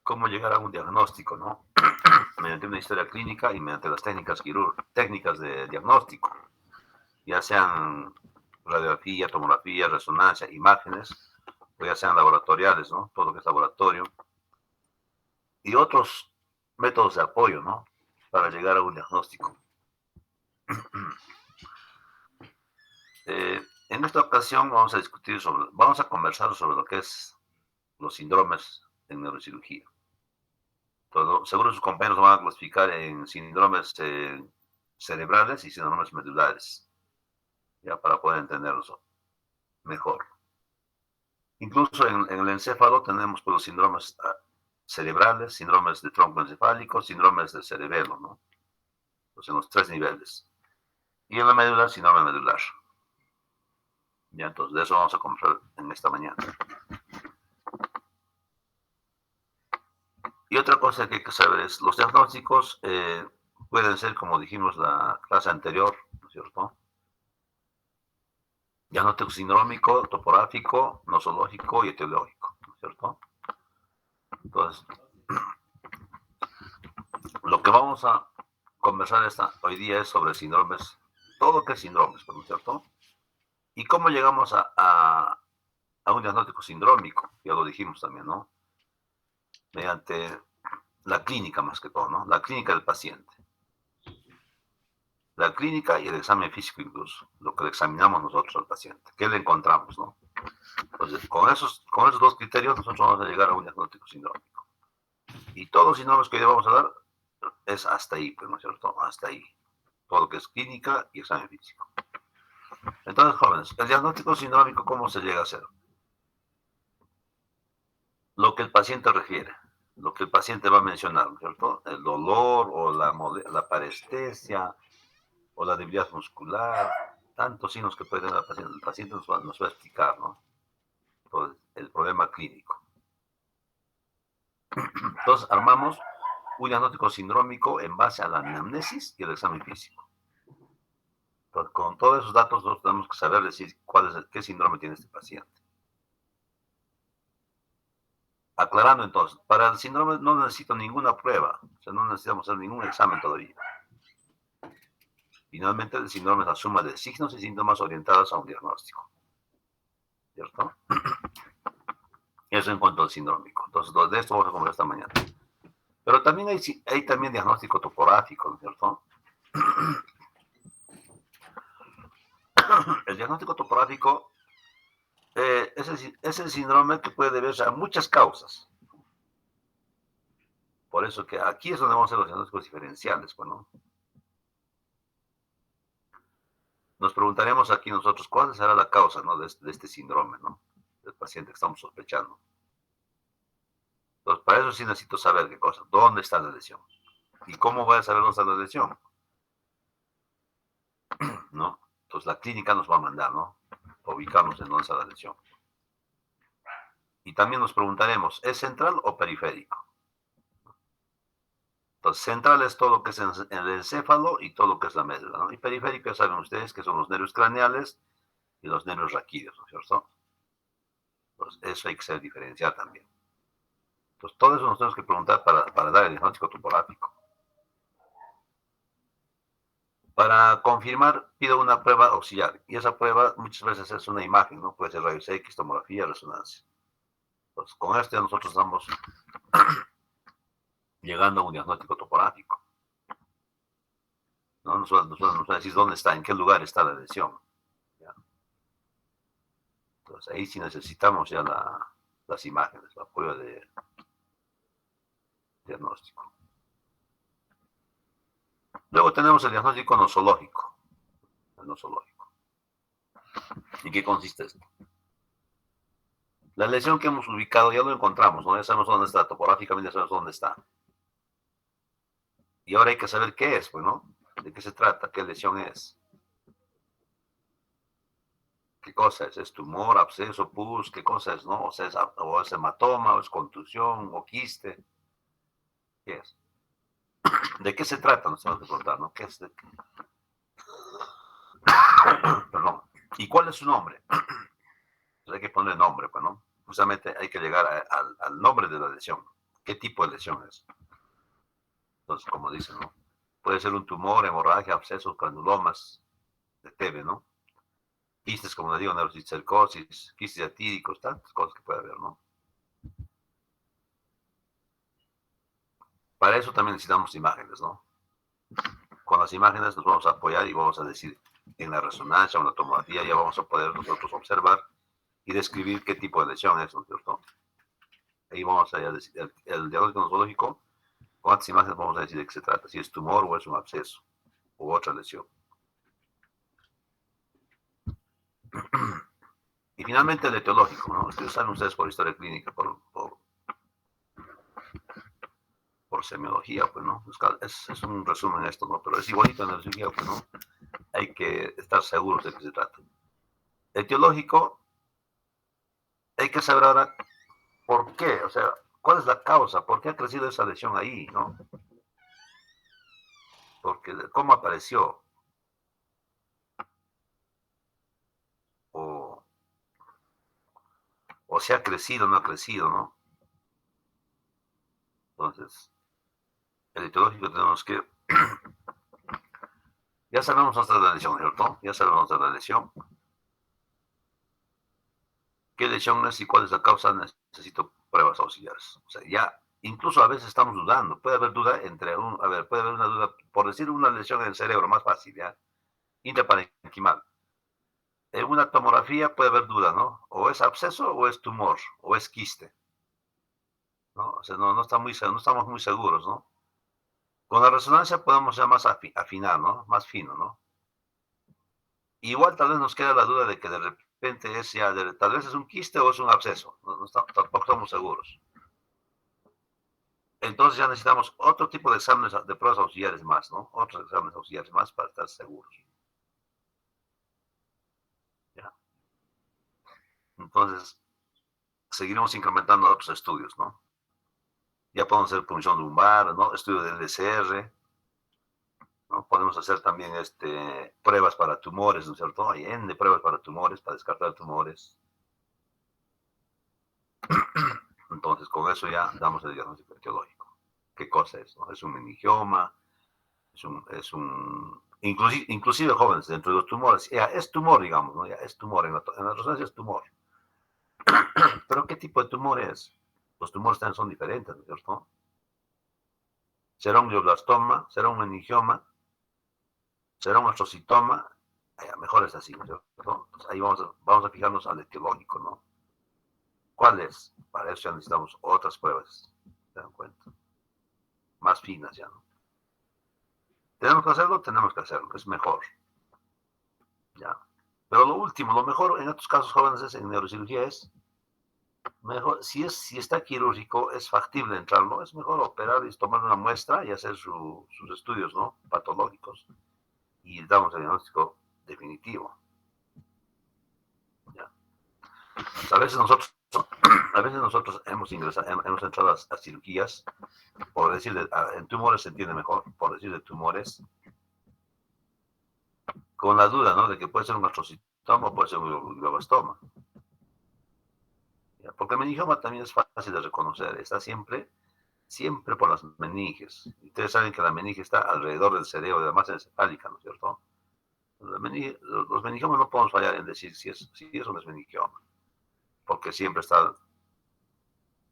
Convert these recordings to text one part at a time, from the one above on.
cómo llegar a un diagnóstico, ¿no? Mediante una historia clínica y mediante las técnicas de diagnóstico, ya sean radiografía, tomografía, resonancia, imágenes, o ya sean laboratoriales, ¿no? Todo lo que es laboratorio, y otros métodos de apoyo, ¿no? Para llegar a un diagnóstico. En esta ocasión vamos a conversar sobre lo que es los síndromes en neurocirugía. Seguro sus compañeros van a clasificar en síndromes cerebrales y síndromes medulares, ya para poder entenderlos mejor. Incluso en el encéfalo tenemos pues, los síndromes cerebrales, síndromes de tronco encefálico, síndromes del cerebelo, ¿no? Pues en los 3 niveles. Y en la médula, síndrome medular. Ya, entonces de eso vamos a conversar en esta mañana. Y otra cosa que hay que saber es, los diagnósticos pueden ser, como dijimos la clase anterior, ¿no es cierto? Diagnóstico sindrómico, topográfico, nosológico y etiológico, ¿no es cierto? Entonces, lo que vamos a conversar hoy día es sobre síndromes, todo lo que es síndromes, ¿no es cierto? Y cómo llegamos a un diagnóstico sindrómico, ya lo dijimos también, ¿no? Mediante la clínica más que todo, ¿no? La clínica del paciente. La clínica y el examen físico incluso, lo que le examinamos nosotros al paciente, qué le encontramos, ¿no? Entonces, con esos 2 criterios nosotros vamos a llegar a un diagnóstico sindrómico. Y todos los síndromes que hoy vamos a dar es hasta ahí, pues, ¿no es cierto? Hasta ahí. Todo lo que es clínica y examen físico. Entonces, jóvenes, el diagnóstico sindrómico, ¿cómo se llega a hacer? Lo que el paciente refiere, lo que el paciente va a mencionar, ¿no es cierto? El dolor o la parestesia o la debilidad muscular, tantos signos que puede tener el paciente nos va a explicar, ¿no? Entonces, el problema clínico. Entonces, armamos un diagnóstico sindrómico en base a la anamnesis y el examen físico. Entonces, con todos esos datos, nosotros tenemos que saber decir qué síndrome tiene este paciente. Aclarando entonces, para el síndrome no necesito ninguna prueba, o sea, no necesitamos hacer ningún examen todavía. Finalmente, el síndrome es la suma de signos y síntomas orientados a un diagnóstico. ¿Cierto? Eso en cuanto al sindrómico. Entonces, de esto vamos a conversar esta mañana. Pero también hay también diagnóstico topográfico, ¿no es cierto? El diagnóstico topográfico es el síndrome que puede deberse a muchas causas. Por eso que aquí es donde vamos a hacer los diagnósticos diferenciales, bueno. Nos preguntaremos aquí nosotros cuál será la causa, ¿no? de este síndrome, ¿no? Del paciente que estamos sospechando. Entonces, para eso sí necesito saber qué cosa, dónde está la lesión. ¿Y cómo voy a saber dónde está la lesión? ¿No? Entonces la clínica nos va a mandar, ¿no? A ubicarnos en dónde está la lesión. Y también nos preguntaremos, ¿es central o periférico? Entonces, central es todo lo que es el encéfalo y todo lo que es la médula, ¿no? Y periférico, ya saben ustedes que son los nervios craneales y los nervios raquídeos, ¿no es cierto? Entonces, eso hay que saber diferenciar también. Entonces, todo eso nos tenemos que preguntar para dar el diagnóstico topográfico. Para confirmar, pido una prueba auxiliar. Y esa prueba muchas veces es una imagen, ¿no? Puede ser rayos X, tomografía, resonancia. Entonces, con esto nosotros estamos llegando a un diagnóstico topográfico. ¿No? Nos va a decir dónde está, en qué lugar está la lesión. ¿Ya? Entonces, ahí sí necesitamos ya las imágenes, la prueba de diagnóstico. Luego tenemos el diagnóstico nosológico. El nosológico. ¿En qué consiste esto? La lesión que hemos ubicado ya lo encontramos, ¿no? Ya sabemos dónde está, topográficamente ya sabemos dónde está. Y ahora hay que saber qué es, pues, ¿no? ¿De qué se trata? ¿Qué lesión es? ¿Qué cosa es? ¿Es tumor, absceso, pus? ¿Qué cosa es, no? O sea, es hematoma, o es contusión, o quiste. ¿Qué es? ¿De qué se trata? Nos tenemos que preguntar, ¿no? ¿Qué es? Perdón. ¿Y cuál es su nombre? Pues hay que ponerle nombre, pues, ¿no? justamente hay que llegar al nombre de la lesión. ¿Qué tipo de lesión es? Entonces, como dicen, ¿no? Puede ser un tumor, hemorragia, abscesos, granulomas de TB, ¿no? Quistes, como le digo, neurocisticercosis, quistes atíricos, tantas cosas que puede haber, ¿no? Para eso también necesitamos imágenes, ¿no? Con las imágenes nos vamos a apoyar y vamos a decir, en la resonancia o en la tomografía ya vamos a poder nosotros observar y describir qué tipo de lesión es, ¿no es cierto? Ahí vamos a decir, el diagnóstico nosológico, con estas imágenes vamos a decir de qué se trata, si es tumor o es un absceso u otra lesión. Y finalmente el etiológico, ¿no? Ustedes saben ustedes por historia clínica, por semiología, pues, ¿no? Es un resumen esto, ¿no? Pero es igualito en la cirugía, pues, ¿no? Hay que estar seguros de qué se trata. Etiológico, hay que saber ahora por qué, o sea, cuál es la causa, por qué ha crecido esa lesión ahí, ¿no? Porque, ¿cómo apareció? O, o si ha crecido o no ha crecido, ¿no? Entonces, el etiológico tenemos que, ya sabemos nuestra la lesión, ¿cierto? Ya sabemos de la lesión. ¿Qué lesión es y cuál es la causa? Necesito pruebas auxiliares. O sea, ya, incluso a veces estamos dudando. Puede haber duda puede haber una duda, por decir una lesión en el cerebro, más fácil, ¿ya? Intraparenquimal. En una tomografía puede haber duda, ¿no? O es absceso o es tumor, o es quiste, ¿no? O sea, no estamos muy seguros, ¿no? Con la resonancia podemos ya más afinar, ¿no? Más fino, ¿no? Igual tal vez nos queda la duda de que de repente tal vez es un quiste o es un absceso. Tampoco estamos seguros. Entonces ya necesitamos otro tipo de exámenes, de pruebas auxiliares más, ¿no? Otros exámenes auxiliares más para estar seguros. ¿Ya? Entonces, seguiremos incrementando otros estudios, ¿no? Ya podemos hacer punción lumbar, ¿no? Estudio del LCR, ¿no? Podemos hacer también pruebas para tumores, ¿no es cierto? Hay N de pruebas para tumores, para descartar tumores. Entonces, con eso ya damos el diagnóstico etiológico. ¿Qué cosa es? ¿No? Es un meningioma, inclusive jóvenes, dentro de los tumores, ya es tumor, digamos, ¿no? Ya es tumor, en la resonancia es tumor. Pero ¿qué tipo de tumor es? Los tumores también son diferentes, ¿no es cierto? Será un glioblastoma, será un meningioma, será un astrocitoma, mejor es así, ¿no es cierto? Entonces ahí vamos a fijarnos al etiológico, ¿no? ¿Cuál es? Para eso ya necesitamos otras pruebas, ¿se dan cuenta? Más finas ya, ¿no? Tenemos que hacerlo, es mejor, ¿ya? Pero lo último, lo mejor en estos casos jóvenes en neurocirugía es mejor, si está quirúrgico, es factible entrarlo, es mejor operar y tomar una muestra y hacer sus estudios, ¿no? Patológicos. Y damos el diagnóstico definitivo. ¿Ya? A veces nosotros, a veces nosotros hemos entrado a cirugías, por decir, en tumores se entiende mejor, por decir de tumores, con la duda, ¿no? De que puede ser un astrocitoma o puede ser un glioblastoma. Porque el meningioma también es fácil de reconocer, está siempre por las meninges. Ustedes saben que la meninge está alrededor del cerebro, de la masa encefálica, ¿no es cierto? Los meningiomas no podemos fallar en decir si es o no es meningioma, porque siempre está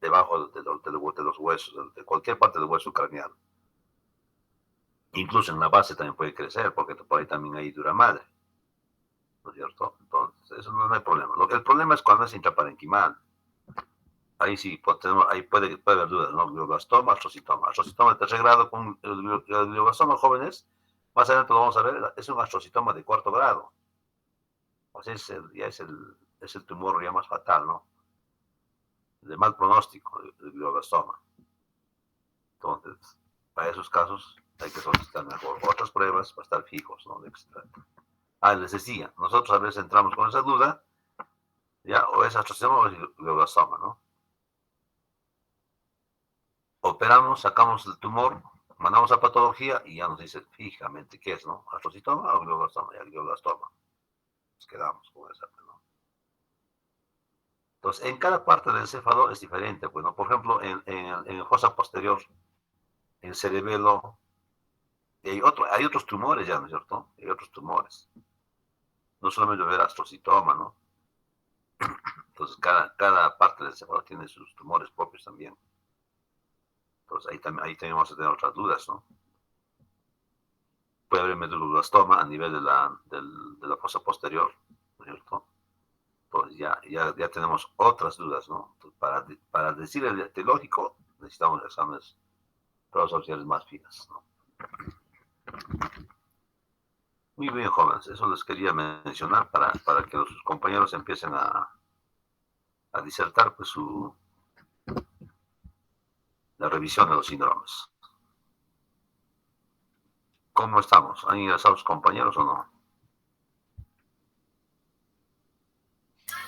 debajo de los huesos, de cualquier parte del hueso craneano. Incluso en la base también puede crecer, porque por ahí también hay dura madre, ¿no es cierto? Entonces, eso no hay problema. El problema es cuando es intraparenquimal. Ahí sí, ahí puede haber dudas, ¿no? Glioblastoma, astrocitoma. Astrocitoma de tercer grado con el glioblastoma jóvenes, más adelante lo vamos a ver, es un astrocitoma de cuarto grado. O sea, ya es el tumor ya más fatal, ¿no? De mal pronóstico, el glioblastoma. Entonces, para esos casos hay que solicitar mejor otras pruebas para estar fijos, ¿no? Les decía, nosotros a veces entramos con esa duda, ya, o es astrocitoma o es glioblastoma, ¿no? Operamos, sacamos el tumor, mandamos a patología y ya nos dice fijamente qué es, ¿no? Astrocitoma o glioblastoma, ya glioblastoma. Nos quedamos con esa, ¿no? Entonces, en cada parte del encéfalo es diferente. Bueno, por ejemplo, en fosa posterior, en cerebelo, hay otros tumores ya, ¿no es cierto? Hay otros tumores. No solamente ver astrocitoma, ¿no? Entonces, cada parte del encéfalo tiene sus tumores propios también. Entonces, ahí también vamos a tener otras dudas, ¿no? Puede haber medulloblastoma a nivel de la fosa posterior, ¿no es cierto? Entonces, ya tenemos otras dudas, ¿no? Entonces, para decir el etiológico, necesitamos exámenes, pruebas auxiliares más finas, ¿no? Muy bien, jóvenes, eso les quería mencionar para que los compañeros empiecen a disertar pues, la revisión de los síndromes. ¿Cómo estamos? ¿Han ingresado los compañeros o no?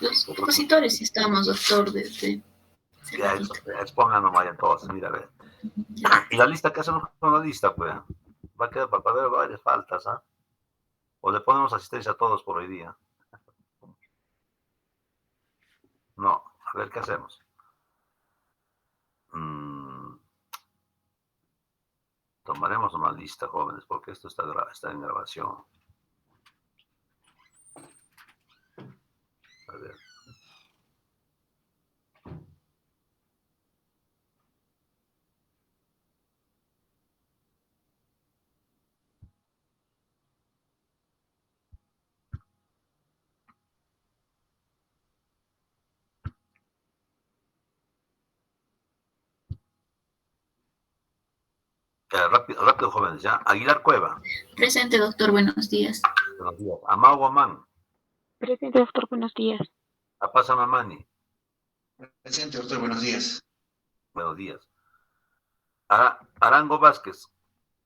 Los expositores estamos, doctor, desde hace Ya, ratito. expongan nomás ya todos, mira, a ver. Y la lista, ¿qué hacemos con la lista, pues? Va a quedar para ver varias faltas, ¿ah? O le ponemos asistencia a todos por hoy día. No, a ver qué hacemos. Tomaremos una lista, jóvenes, porque esto está en grabación. A ver. Rápido, rápido, jóvenes, ya. Aguilar Cueva. Presente, doctor, buenos días. Buenos días. Amau Guamán. Presente, doctor, buenos días. Apasa Mamani. Presente, doctor, buenos días. Buenos días. Arango Vázquez.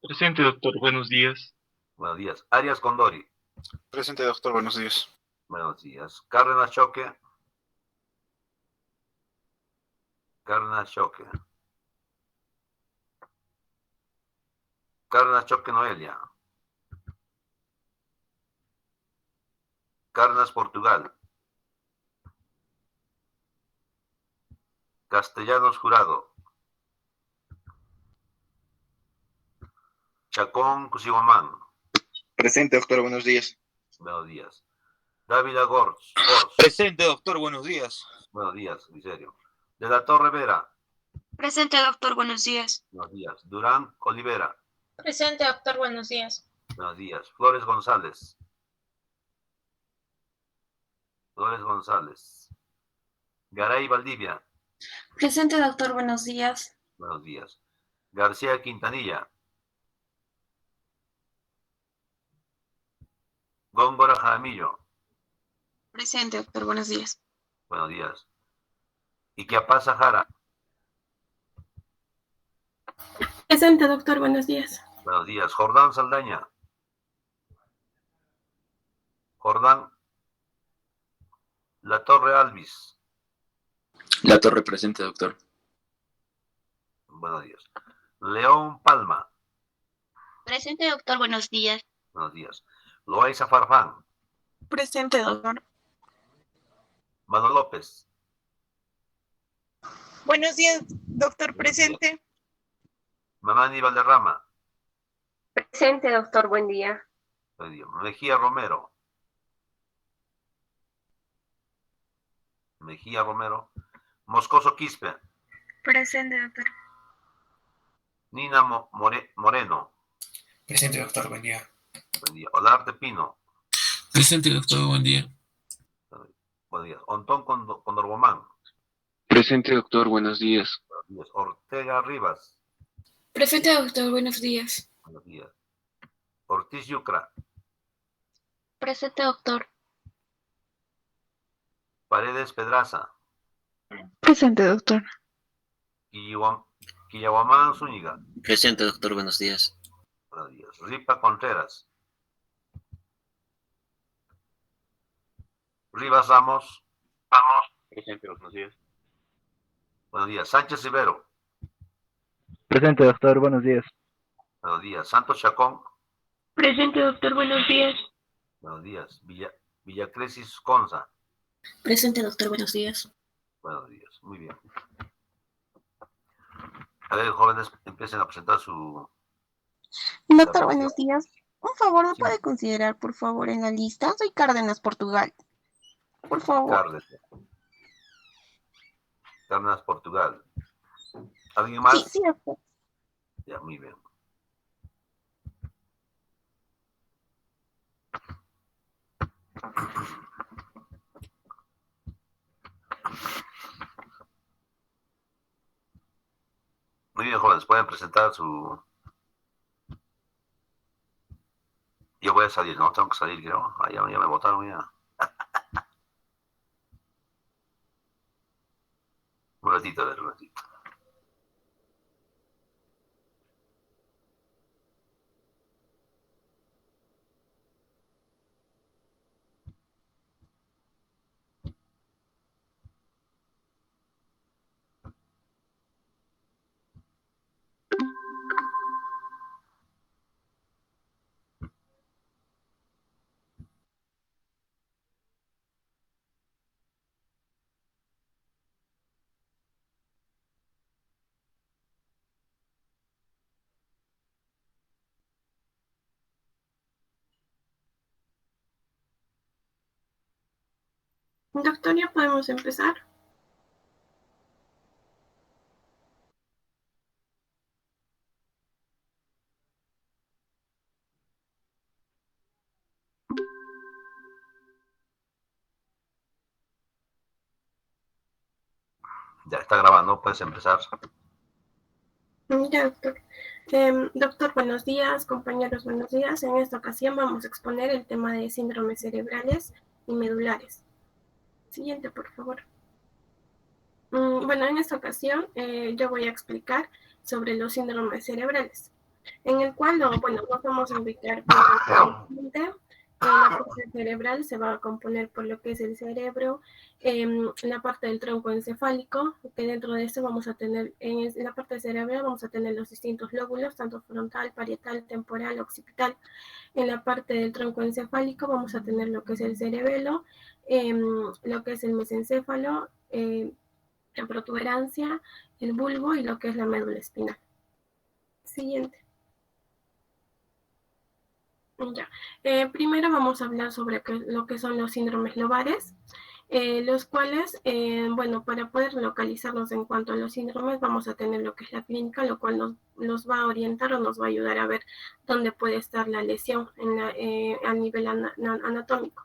Presente, doctor, buenos días. Buenos días. Arias Condori. Presente, doctor, buenos días. Buenos días. Cárdenas Choque. Cárdenas Choque. Cárdenas Choque Noelia. Cárdenas Portugal. Castellanos Jurado. Chacón Cusigomán. Presente, doctor, buenos días. Buenos días. Dávila Gors. Presente, doctor, buenos días. Buenos días, en serio. De la Torre Vera. Presente, doctor, buenos días. Buenos días. Durán Olivera. Presente, doctor, buenos días. Buenos días. Flores González. Flores González. Garay Valdivia. Presente, doctor, buenos días. Buenos días. García Quintanilla. Góngora Jaramillo. Presente, doctor, buenos días. Buenos días. Iquiapasa Jara. Presente, doctor, buenos días. Buenos días. Jordán Saldaña. Jordán La Torre Alvis. La Torre presente, doctor. Buenos días. León Palma. Presente, doctor, buenos días. Buenos días. Loaiza Farfán. Presente, doctor. Mano López. Buenos días, doctor, presente. Mamani Valderrama. Presente, doctor, buen día. Buen día. Mejía Romero. Mejía Romero. Moscoso Quispe. Presente, doctor. Nina Moreno. Presente, doctor, buen día. Buen día. Olarte Pino. Presente, doctor, buen día. Buenos días. Ontón Condorgomán. Presente, doctor, buenos días. Buenos días. Ortega Rivas. Presente, doctor, buenos días. Buenos días. Ortiz Yucra. Presente, doctor. Paredes Pedraza. Presente, doctor. Quillahuamán Zúñiga. Presente, doctor, buenos días. Buenos días. Ripa Contreras. Rivas Ramos. Presente, buenos días. Buenos días. Sánchez Rivero. Presente, doctor, buenos días. Buenos días. Santos Chacón. Presente, doctor, buenos días. Buenos días. Villacresis Conza. Presente, doctor, buenos días. Buenos días, muy bien. A ver, jóvenes, empiecen a presentar su... Doctor, buenos días. Un favor, ¿me Sí. puede considerar, por favor, en la lista? Soy Cárdenas, Portugal. Por favor. Cárdenas, Portugal. ¿Alguien más? Sí, doctor. Ya, muy bien. Muy bien, jóvenes, pueden presentar su... Yo voy a salir, ¿no? Tengo que salir, creo. Ah, ya me votaron ya. Un ratito, un ratito. Doctor, ¿ya podemos empezar? Ya está grabando, puedes empezar. Ya, doctor. Doctor, buenos días, compañeros, buenos días. En esta ocasión vamos a exponer el tema de síndromes cerebrales y medulares. Siguiente, por favor. Bueno, en esta ocasión yo voy a explicar sobre los síndromes cerebrales, en el cual, nos vamos a ubicar principalmente. La parte cerebral se va a componer por lo que es el cerebro, la parte del tronco encefálico, que dentro de esto vamos a tener, en la parte cerebral vamos a tener los distintos lóbulos, tanto frontal, parietal, temporal, occipital. En la parte del tronco encefálico vamos a tener lo que es el cerebelo, lo que es el mesencéfalo, la protuberancia, el bulbo y lo que es la médula espinal. Siguiente. Ya. Primero vamos a hablar sobre lo que son los síndromes lobares, los cuales, para poder localizarnos en cuanto a los síndromes, vamos a tener lo que es la clínica, lo cual nos va a orientar o nos va a ayudar a ver dónde puede estar la lesión a nivel anatómico.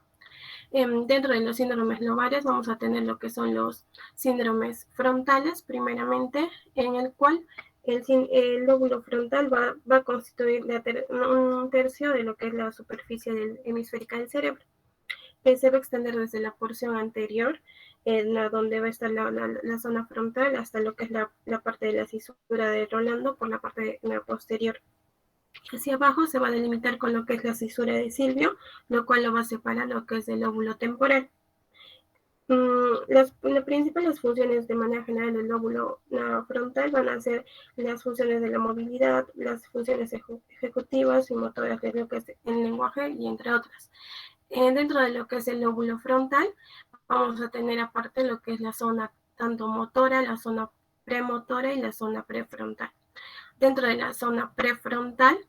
Dentro de los síndromes lobares vamos a tener lo que son los síndromes frontales, primeramente, en el cual el lóbulo frontal va a constituir un tercio de lo que es la superficie hemisférica del cerebro. Se va a extender desde la porción anterior, donde va a estar la zona frontal, hasta lo que es la parte de la cisura de Rolando por la parte posterior. Hacia abajo se va a delimitar con lo que es la cisura de Silvio, lo cual lo va a separar lo que es el lóbulo temporal. Las principales funciones de manera general del lóbulo frontal van a ser las funciones de la movilidad, las funciones ejecutivas y motoras de lo que es el lenguaje y entre otras. Dentro de lo que es el lóbulo frontal vamos a tener aparte lo que es la zona tanto motora, la zona premotora y la zona prefrontal. Dentro de la zona prefrontal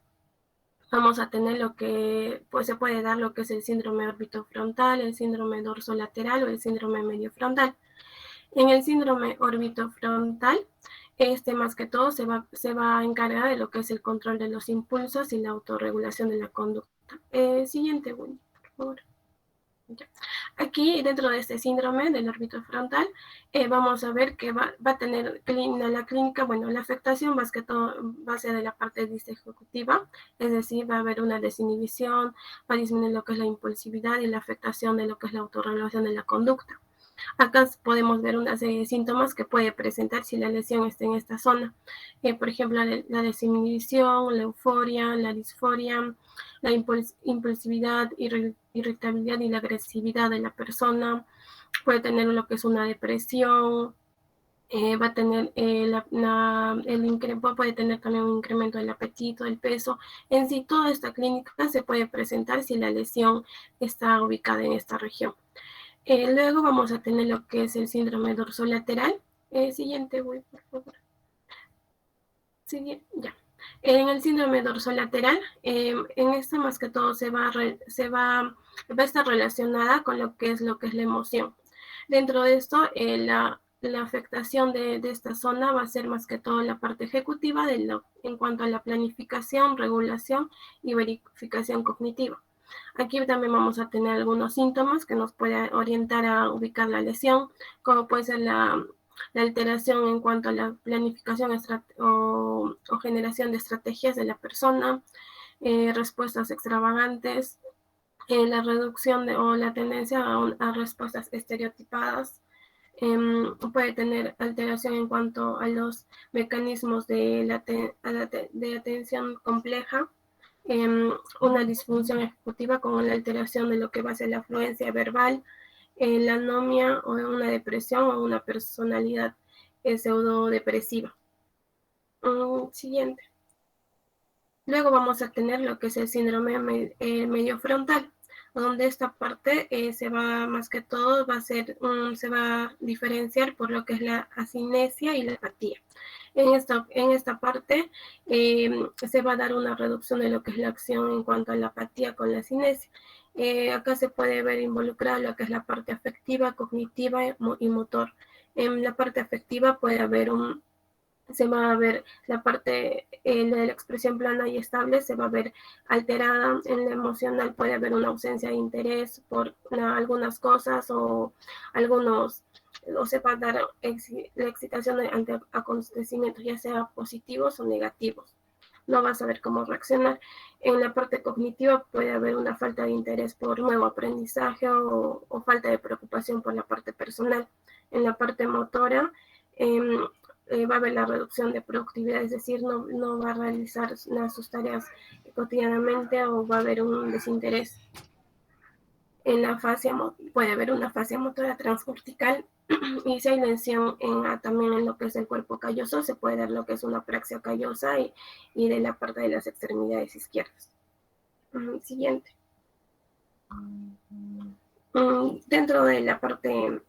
vamos a tener lo que se puede dar lo que es el síndrome orbitofrontal, el síndrome dorsolateral o el síndrome mediofrontal. En el síndrome orbitofrontal, más que todo se va a encargar de lo que es el control de los impulsos y la autorregulación de la conducta. Siguiente, por favor. Aquí, dentro de este síndrome del orbitofrontal, vamos a ver que va a tener la clínica, la afectación más que todo va a ser de la parte disejecutiva, es decir, va a haber una desinhibición, va a disminuir lo que es la impulsividad y la afectación de lo que es la autorregulación de la conducta. Acá podemos ver una serie de síntomas que puede presentar si la lesión está en esta zona. Por ejemplo, la desinhibición, la euforia, la disforia, la impulsividad, irritabilidad y la agresividad de la persona. Puede tener lo que es una depresión. Va a tener puede tener también un incremento del apetito, del peso. En sí, toda esta clínica se puede presentar si la lesión está ubicada en esta región. Luego vamos a tener lo que es el síndrome dorsolateral. Siguiente, voy, por favor. Siguiente, ya. En el síndrome dorsolateral, en esto más que todo va a estar relacionada con lo que es la emoción. Dentro de esto, la afectación de esta zona va a ser más que todo la parte ejecutiva en cuanto a la planificación, regulación y verificación cognitiva. Aquí también vamos a tener algunos síntomas que nos pueden orientar a ubicar la lesión, como puede ser la alteración en cuanto a la planificación o generación de estrategias de la persona, respuestas extravagantes, la reducción o la tendencia a respuestas estereotipadas. Puede tener alteración en cuanto a los mecanismos de atención compleja, una disfunción ejecutiva con una alteración de lo que va a ser la afluencia verbal, la anomia o una depresión o una personalidad pseudodepresiva. Siguiente. Luego vamos a tener lo que es el síndrome medio frontal, donde esta parte se va más que todo, se va a diferenciar por lo que es la asinesia y la apatía. En esta parte se va a dar una reducción de lo que es la acción en cuanto a la apatía con la asinesia. Acá se puede ver involucrada lo que es la parte afectiva, cognitiva y motor. En la parte afectiva se va a ver la parte de la expresión plana y estable, se va a ver alterada. En la emocional puede haber una ausencia de interés por algunas cosas o se va a dar la excitación ante acontecimientos, ya sea positivos o negativos. No va a saber cómo reaccionar. En la parte cognitiva puede haber una falta de interés por nuevo aprendizaje o falta de preocupación por la parte personal. En la parte motora, va a haber la reducción de productividad, es decir, no va a realizar sus tareas cotidianamente o va a haber un desinterés. En la fascia puede haber una fascia motora transcortical y si hay lesión también en lo que es el cuerpo calloso, se puede dar lo que es una apraxia callosa y de la parte de las extremidades izquierdas. Siguiente. Dentro de la parte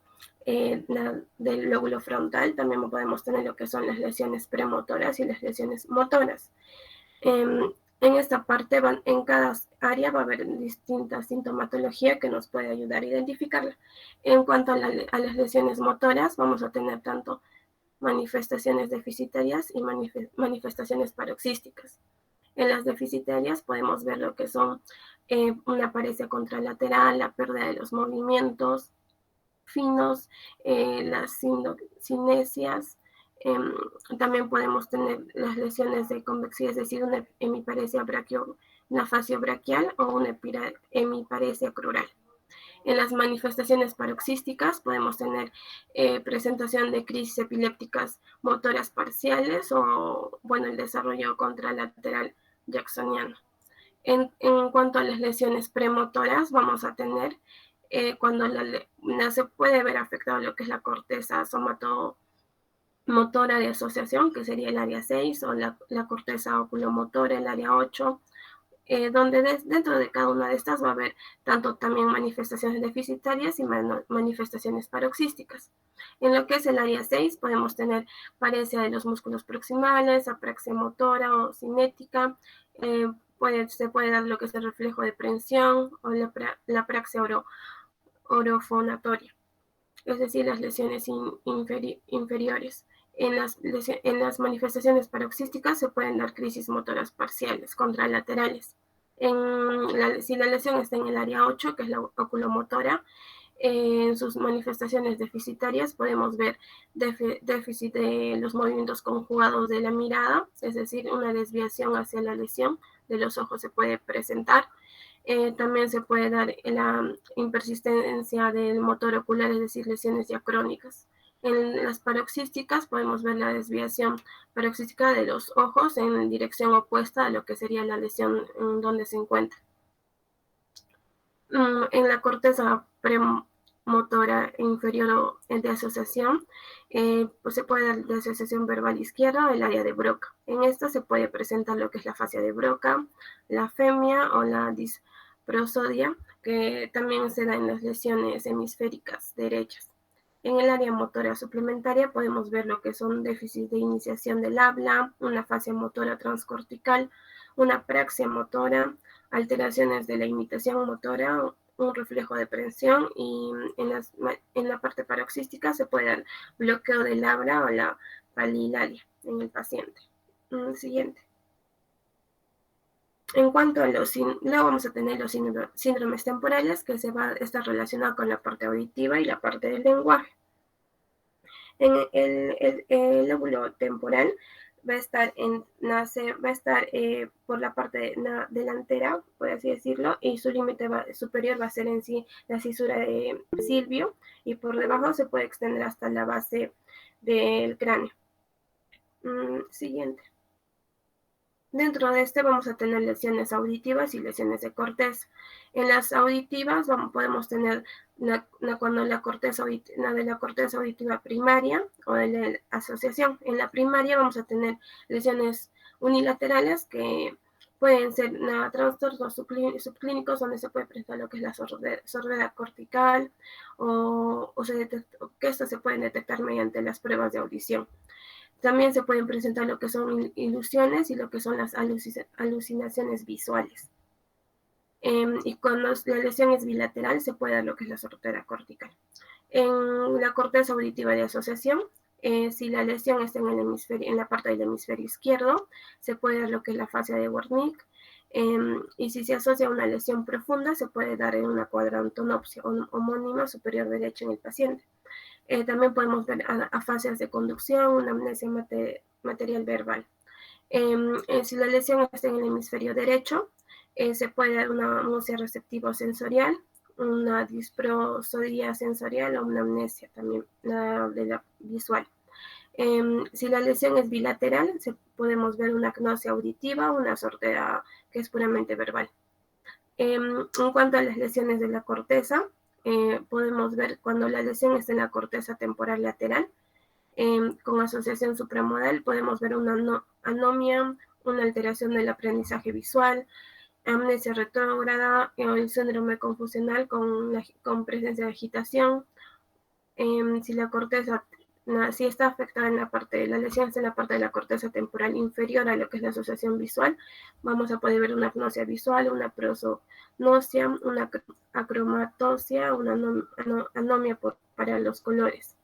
del lóbulo frontal también podemos tener lo que son las lesiones premotoras y las lesiones motoras. En esta parte, en cada área va a haber distinta sintomatología que nos puede ayudar a identificarla. En cuanto a las lesiones motoras, vamos a tener tanto manifestaciones deficitarias y manifestaciones paroxísticas. En las deficitarias podemos ver lo que son una paresia contralateral, la pérdida de los movimientos finos, las cinesias. También podemos tener las lesiones de convexidad, es decir, una hemiparesia una fascia braquial o una hemiparesia crural. En las manifestaciones paroxísticas podemos tener presentación de crisis epilépticas motoras parciales o, el desarrollo contralateral jacksoniano. En cuanto a las lesiones premotoras, vamos a tener cuando se puede ver afectado lo que es la corteza somatomotora de asociación, que sería el área 6, o la corteza oculomotora, el área 8, donde dentro de cada una de estas va a haber tanto también manifestaciones deficitarias y manifestaciones paroxísticas. En lo que es el área 6 podemos tener paresia de los músculos proximales, apraxia motora o cinética, se puede dar lo que es el reflejo de prensión o la apraxia orofonatoria, es decir, las lesiones inferiores. En las manifestaciones paroxísticas se pueden dar crisis motoras parciales, contralaterales. Si la lesión está en el área 8, que es la oculomotora, en sus manifestaciones deficitarias podemos ver déficit de los movimientos conjugados de la mirada, es decir, una desviación hacia la lesión de los ojos se puede presentar. También se puede dar la impersistencia del motor ocular, es decir, lesiones diacrónicas. En las paroxísticas podemos ver la desviación paroxística de los ojos en dirección opuesta a lo que sería la lesión en donde se encuentra. En la corteza premotora inferior de asociación, pues se puede dar de asociación verbal izquierda el área de Broca. En esta se puede presentar lo que es la fascia de Broca, la femia o la prosodia, que también se da en las lesiones hemisféricas derechas. En el área motora suplementaria podemos ver lo que son déficits de iniciación del habla, una fascia motora transcortical, una praxia motora, alteraciones de la imitación motora, un reflejo de presión, y en la parte paroxística se puede dar bloqueo del habla o la palilalia en el paciente. Siguiente. En cuanto a luego vamos a tener los síndromes temporales, que va a estar relacionado con la parte auditiva y la parte del lenguaje. En el lóbulo temporal va a estar por la parte delantera, por así decirlo, y su límite superior va a ser en sí la cisura de Silvio, y por debajo se puede extender hasta la base del cráneo. Siguiente. Dentro de este vamos a tener lesiones auditivas y lesiones de corteza. En las auditivas podemos tener cuando la de la corteza auditiva primaria o de la asociación. En la primaria vamos a tener lesiones unilaterales que pueden ser trastornos subclínicos, donde se puede presentar lo que es la sordera cortical, o que esto se pueden detectar mediante las pruebas de audición. También se pueden presentar lo que son ilusiones y lo que son las alucinaciones visuales. Y cuando la lesión es bilateral, se puede dar lo que es la sordera cortical. En la corteza auditiva de asociación, si la lesión está en la parte del hemisferio izquierdo, se puede dar lo que es la fascia de Wernicke. Y si se asocia a una lesión profunda, se puede dar en una cuadrantonopsia homónima superior derecha en el paciente. También podemos ver afasias de conducción, una amnesia material verbal. Si la lesión está en el hemisferio derecho, se puede dar una amusia receptivo sensorial, una disprosodia sensorial o una amnesia también de la visual. Si la lesión es bilateral, podemos ver una agnosia auditiva, una sordera que es puramente verbal. En cuanto a las lesiones de la corteza, podemos ver cuando la lesión está en la corteza temporal lateral, con asociación supramodal, podemos ver una anomia, una alteración del aprendizaje visual, amnesia retrógrada, el síndrome confusional con presencia de agitación. Si la corteza, si está afectada la lesión está en la parte de la corteza temporal inferior a lo que es la asociación visual, vamos a poder ver una agnosia visual, una prosopagnosia, una acromatosia, una anomia para los colores.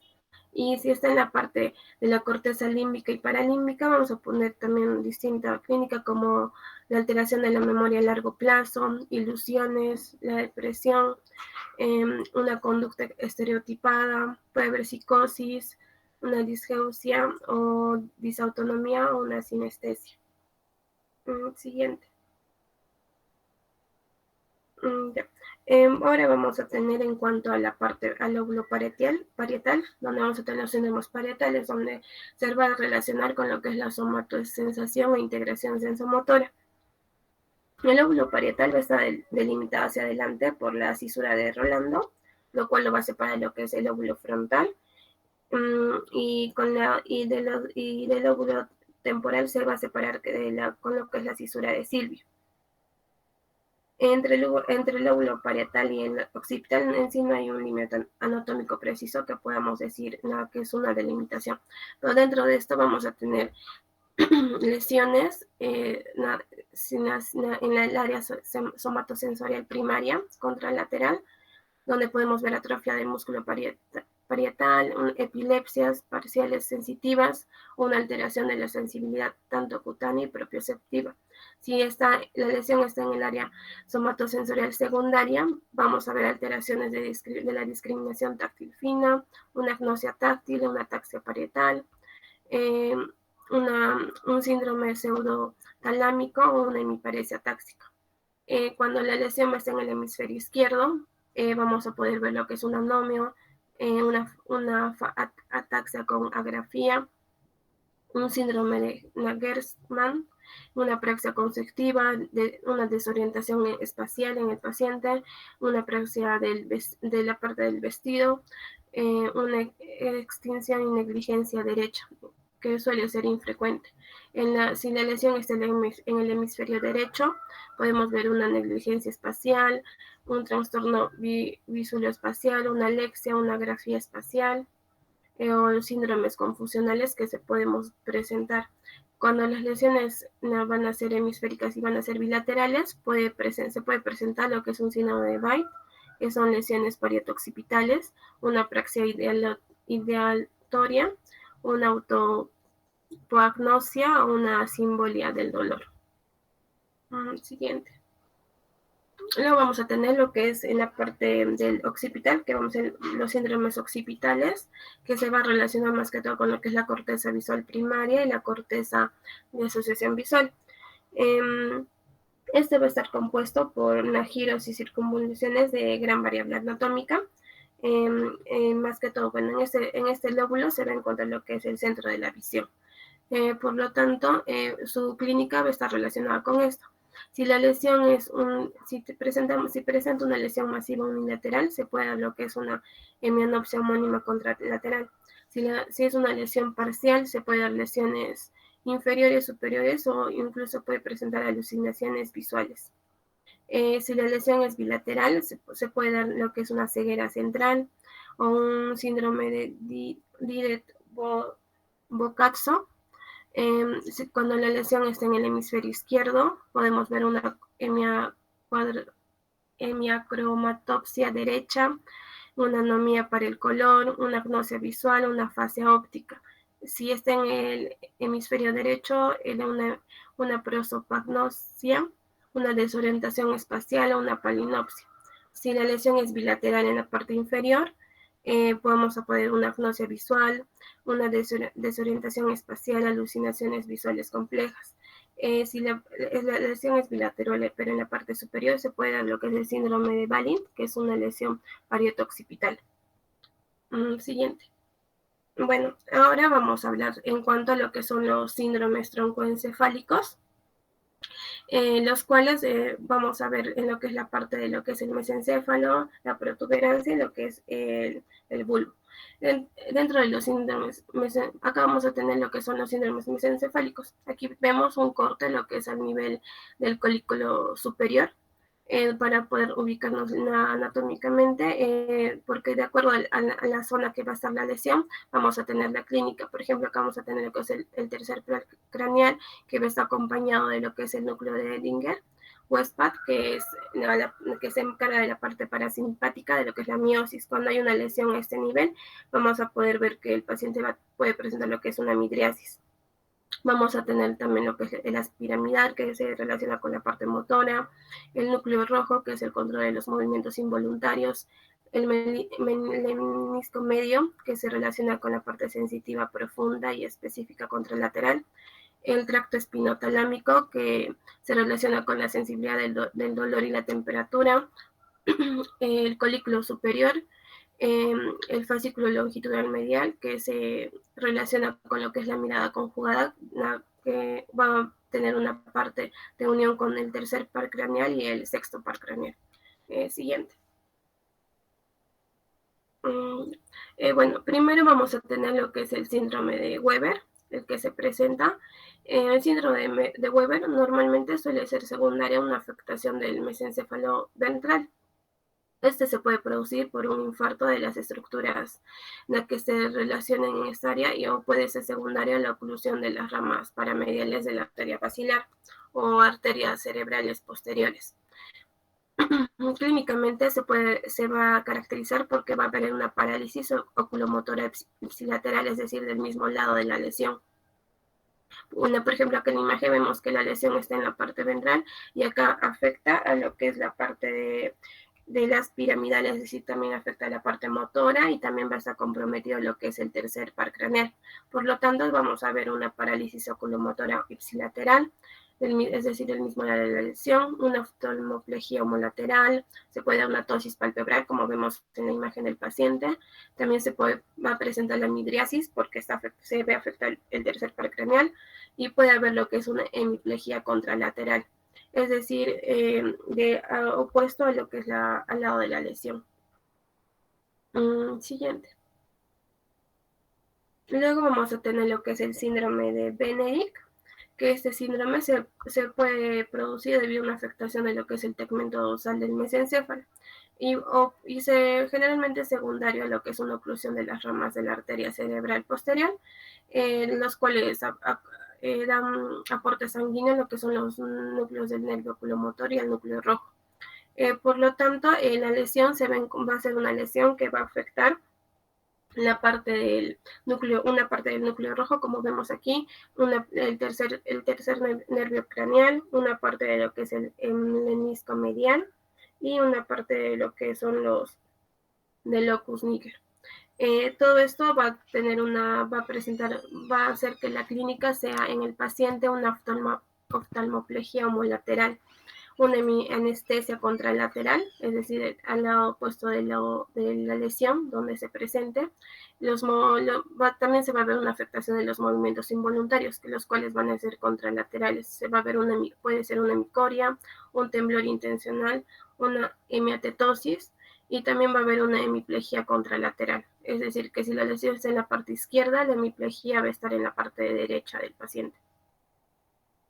Y si está en la parte de la corteza límbica y paralímbica, vamos a poner también distinta clínica, como la alteración de la memoria a largo plazo, ilusiones, la depresión, una conducta estereotipada, puede haber psicosis, una disgeusia o disautonomía o una sinestesia. Siguiente. Ya. Ahora vamos a tener en cuanto a la parte al lóbulo parietal, donde vamos a tener los síndromes parietales, donde se va a relacionar con lo que es la somatosensación e integración sensomotora. El lóbulo parietal va a estar delimitado hacia adelante por la cisura de Rolando, lo cual lo va a separar de lo que es el lóbulo frontal, y del lóbulo temporal se va a separar con lo que es la cisura de Silvio. Entre el lóbulo parietal y el occipital en sí no hay un límite anatómico preciso que podamos decir que es una delimitación. Pero dentro de esto vamos a tener lesiones en el área somatosensorial primaria contralateral, donde podemos ver atrofia del músculo parietal, epilepsias parciales sensitivas, una alteración de la sensibilidad tanto cutánea y propioceptiva. Si la lesión está en el área somatosensorial secundaria, vamos a ver alteraciones de la discriminación táctil fina, una agnosia táctil, una ataxia parietal, un síndrome pseudotalámico o una hemiparesia táxica. Cuando la lesión está en el hemisferio izquierdo, vamos a poder ver lo que es un anomio, una ataxia con agrafía, un síndrome de Nagersmann, una apraxia conceptiva, una desorientación espacial en el paciente, una apraxia de la parte del vestido, una extinción y negligencia derecha, que suele ser infrecuente. Si la lesión está en el hemisferio derecho, podemos ver una negligencia espacial, un trastorno visualoespacial, una alexia, una grafía espacial, o síndromes confusionales que se podemos presentar. Cuando las lesiones no van a ser hemisféricas y van a ser bilaterales, se puede presentar lo que es un síndrome de White, que son lesiones parieto-occipitales, una apraxia ideatoria, una autopoagnosia o una simbolia del dolor. Siguiente. Luego vamos a tener lo que es en la parte del occipital, que vamos a ver los síndromes occipitales, que se va a relacionar más que todo con lo que es la corteza visual primaria y la corteza de asociación visual. Este va a estar compuesto por giros y circunvoluciones de gran variabilidad anatómica. Más que todo, bueno, en este lóbulo se va a encontrar lo que es el centro de la visión. Por lo tanto, su clínica va a estar relacionada con esto. Si la lesión si presenta una lesión masiva unilateral, se puede dar lo que es una hemianopsia homónima contralateral. Si es una lesión parcial, se puede dar lesiones inferiores, superiores o incluso puede presentar alucinaciones visuales. Si la lesión es bilateral, se puede dar lo que es una ceguera central o un síndrome de Didet-Boccaccio. Cuando la lesión está en el hemisferio izquierdo, podemos ver una hemiacromatopsia derecha, una anomía para el color, una agnosia visual, una afasia óptica. Si está en el hemisferio derecho, una prosopagnosia, una desorientación espacial o una palinopsia. Si la lesión es bilateral en la parte inferior, podemos poner una agnosia visual, una desorientación espacial, alucinaciones visuales complejas. Si la lesión es bilateral, pero en la parte superior se puede dar lo que es el síndrome de Balint, que es una lesión parieto-occipital. Siguiente. Bueno, ahora vamos a hablar en cuanto a lo que son los síndromes troncoencefálicos, los cuales vamos a ver en lo que es la parte de lo que es el mesencéfalo, la protuberancia y lo que es el bulbo. Dentro de los síndromes, acá vamos a tener lo que son los síndromes mesencefálicos. Aquí vemos un corte, lo que es al nivel del colículo superior, para poder ubicarnos anatómicamente, porque de acuerdo a la zona que va a estar la lesión, vamos a tener la clínica. Por ejemplo, acá vamos a tener lo que es el tercer craneal, que va a estar acompañado de lo que es el núcleo de Edinger, Westphal, que se encarga de la parte parasimpática, de lo que es la miosis. Cuando hay una lesión a este nivel, vamos a poder ver que el paciente puede presentar lo que es una midriasis. Vamos a tener también lo que es el aspiramidal, que se relaciona con la parte motora, el núcleo rojo, que es el control de los movimientos involuntarios, el menisco medio, que se relaciona con la parte sensitiva profunda y específica contralateral, el tracto espinotalámico, que se relaciona con la sensibilidad del dolor y la temperatura, el colículo superior, el fascículo longitudinal medial, que se relaciona con lo que es la mirada conjugada, que va a tener una parte de unión con el tercer par craneal y el sexto par craneal. Siguiente. Bueno, primero vamos a tener lo que es el síndrome de Weber, el que se presenta. El síndrome de Weber normalmente suele ser secundaria a una afectación del mesencéfalo ventral. Este se puede producir por un infarto de las estructuras que se relacionen en esta área o puede ser secundaria a la oclusión de las ramas paramediales de la arteria basilar o arterias cerebrales posteriores. Clínicamente se va a caracterizar porque va a haber una parálisis oculomotora ipsilateral, es decir, del mismo lado de la lesión. Por ejemplo, acá en la imagen vemos que la lesión está en la parte ventral y acá afecta a lo que es la parte de las piramidales, es decir, también afecta a la parte motora y también va a estar comprometido lo que es el tercer par craneal. Por lo tanto, vamos a ver una parálisis oculomotora ipsilateral, es decir, el mismo lado de la lesión, una oftalmoplegia homolateral, se puede dar una tosis palpebral, como vemos en la imagen del paciente. También va a presentar la midriasis, porque se ve afectar el tercer par craneal, y puede haber lo que es una hemiplegia contralateral, es decir, opuesto a lo que es al lado de la lesión. Siguiente. Luego vamos a tener lo que es el síndrome de Benedict, que este síndrome se puede producir debido a una afectación de lo que es el tegmento dorsal del mesencéfalo y generalmente es secundario a lo que es una oclusión de las ramas de la arteria cerebral posterior, los cuales dan aporte sanguíneo en lo que son los núcleos del nervio oculomotor y el núcleo rojo. Por lo tanto, la lesión va a ser una lesión que va a afectar una parte del núcleo rojo, como vemos aquí, el tercer nervio craneal, una parte de lo que es el menisco medial y una parte de lo que son los del locus niger. Todo esto va a hacer que la clínica sea en el paciente una oftalmoplegia homolateral, una anestesia contralateral, es decir, al lado opuesto de la lesión donde se presente. También se va a ver una afectación de los movimientos involuntarios, los cuales van a ser contralaterales. Puede ser una hemicoria, un temblor intencional, una hemiatetosis, y también va a haber una hemiplegia contralateral. Es decir, que si la lesión está en la parte izquierda, la hemiplegia va a estar en la parte derecha del paciente.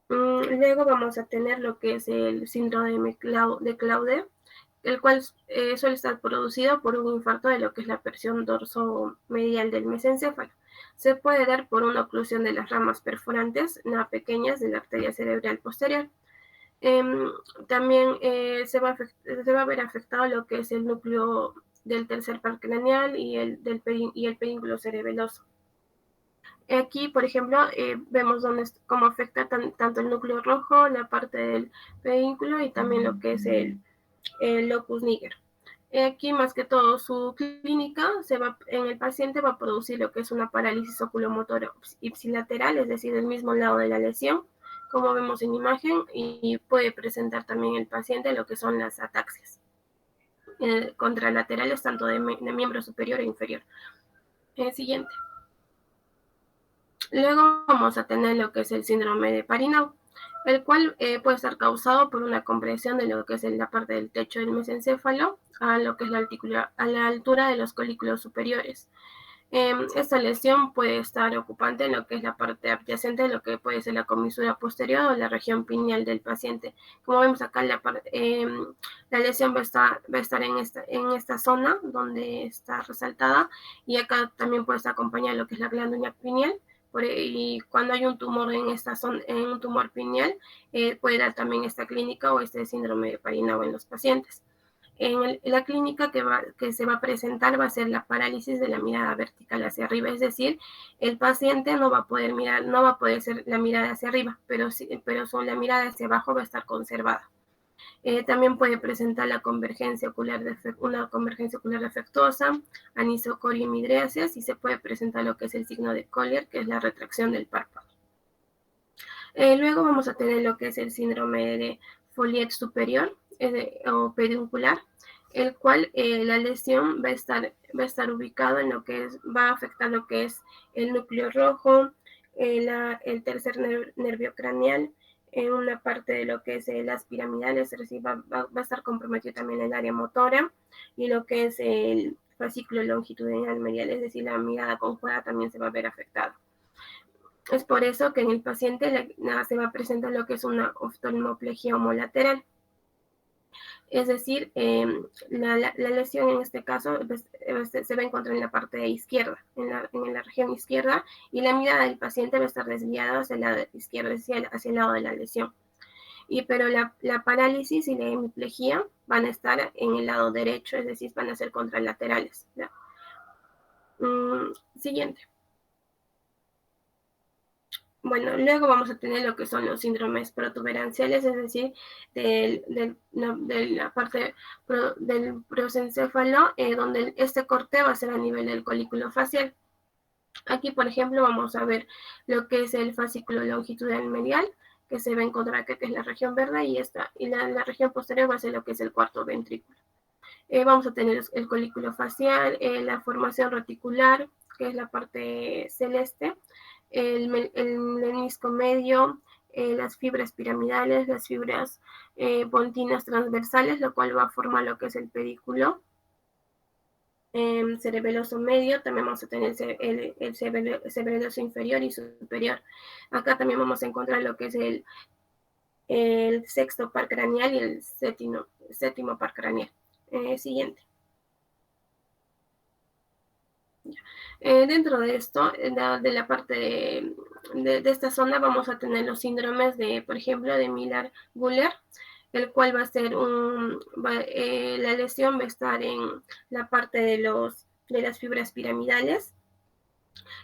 Luego vamos a tener lo que es el síndrome de Claude, el cual suele estar producido por un infarto de lo que es la porción dorsomedial del mesencéfalo. Se puede dar por una oclusión de las ramas perforantes, nada pequeñas, de la arteria cerebral posterior. También se va a ver afectado lo que es el núcleo del tercer par craneal y el pedúnculo cerebeloso. Aquí, por ejemplo, vemos cómo afecta tanto el núcleo rojo, la parte del pedúnculo y también lo que es el locus niger. Aquí, más que todo, su clínica en el paciente va a producir lo que es una parálisis oculomotora ipsilateral, es decir, del mismo lado de la lesión, como vemos en imagen, y puede presentar también el paciente lo que son las ataxias contralaterales, tanto de miembro superior e inferior. Siguiente. Luego vamos a tener lo que es el síndrome de Parinau, el cual puede estar causado por una compresión de lo que es la parte del techo del mesencéfalo a lo que es a la altura de los colículos superiores. Esta lesión puede estar ocupante en lo que es la parte adyacente de lo que puede ser la comisura posterior o la región pineal del paciente. Como vemos acá, la lesión va a estar en esta zona donde está resaltada, y acá también puede estar acompañada de lo que es la glándula pineal. Y cuando hay un tumor en esta zona, un tumor pineal, puede dar también esta clínica o este síndrome de Parinau en los pacientes. En la clínica que se va a presentar va a ser la parálisis de la mirada vertical hacia arriba, es decir, el paciente no va a poder ser la mirada hacia arriba, pero la mirada hacia abajo va a estar conservada. También puede presentar una convergencia ocular defectuosa, anisocoria y midriasias, y se puede presentar lo que es el signo de Collier, que es la retracción del párpado. Luego vamos a tener lo que es el síndrome de Folliet superior o peduncular, el cual la lesión va a estar ubicado en va a afectar lo que es el núcleo rojo, el tercer nervio craneal, en una parte de lo que es las piramidales, es decir, va a estar comprometido también el área motora, y lo que es el fascículo longitudinal medial, es decir, la mirada conjugada también se va a ver afectada. Es por eso que en el paciente se va a presentar lo que es una oftalmoplegia homolateral. Es decir, la lesión en este caso se va a encontrar en la parte izquierda, en la región izquierda, y la mirada del paciente va a estar desviada hacia el lado izquierdo, hacia el lado de la lesión. Pero la parálisis y la hemiplegia van a estar en el lado derecho, es decir, van a ser contralaterales. Siguiente. Bueno, luego vamos a tener lo que son los síndromes protuberanciales, es decir, de la parte del prosencéfalo, donde este corte va a ser a nivel del colículo facial. Aquí, por ejemplo, vamos a ver lo que es el fascículo longitudinal medial, que se va a encontrar aquí, que es la región verde, y la región posterior va a ser lo que es el cuarto ventrículo. Vamos a tener el colículo facial, la formación reticular, que es la parte celeste, el menisco medio, las fibras piramidales, las fibras pontinas transversales, lo cual va a formar lo que es el pedículo. cerebeloso medio, también vamos a tener el cerebeloso inferior y superior. Acá también vamos a encontrar lo que es el sexto par craneal y el séptimo par craneal. Siguiente. Dentro de esto, de la parte de esta zona, vamos a tener los síndromes de, por ejemplo, de Miller-Guller, el cual va a ser la lesión va a estar en la parte de las fibras piramidales,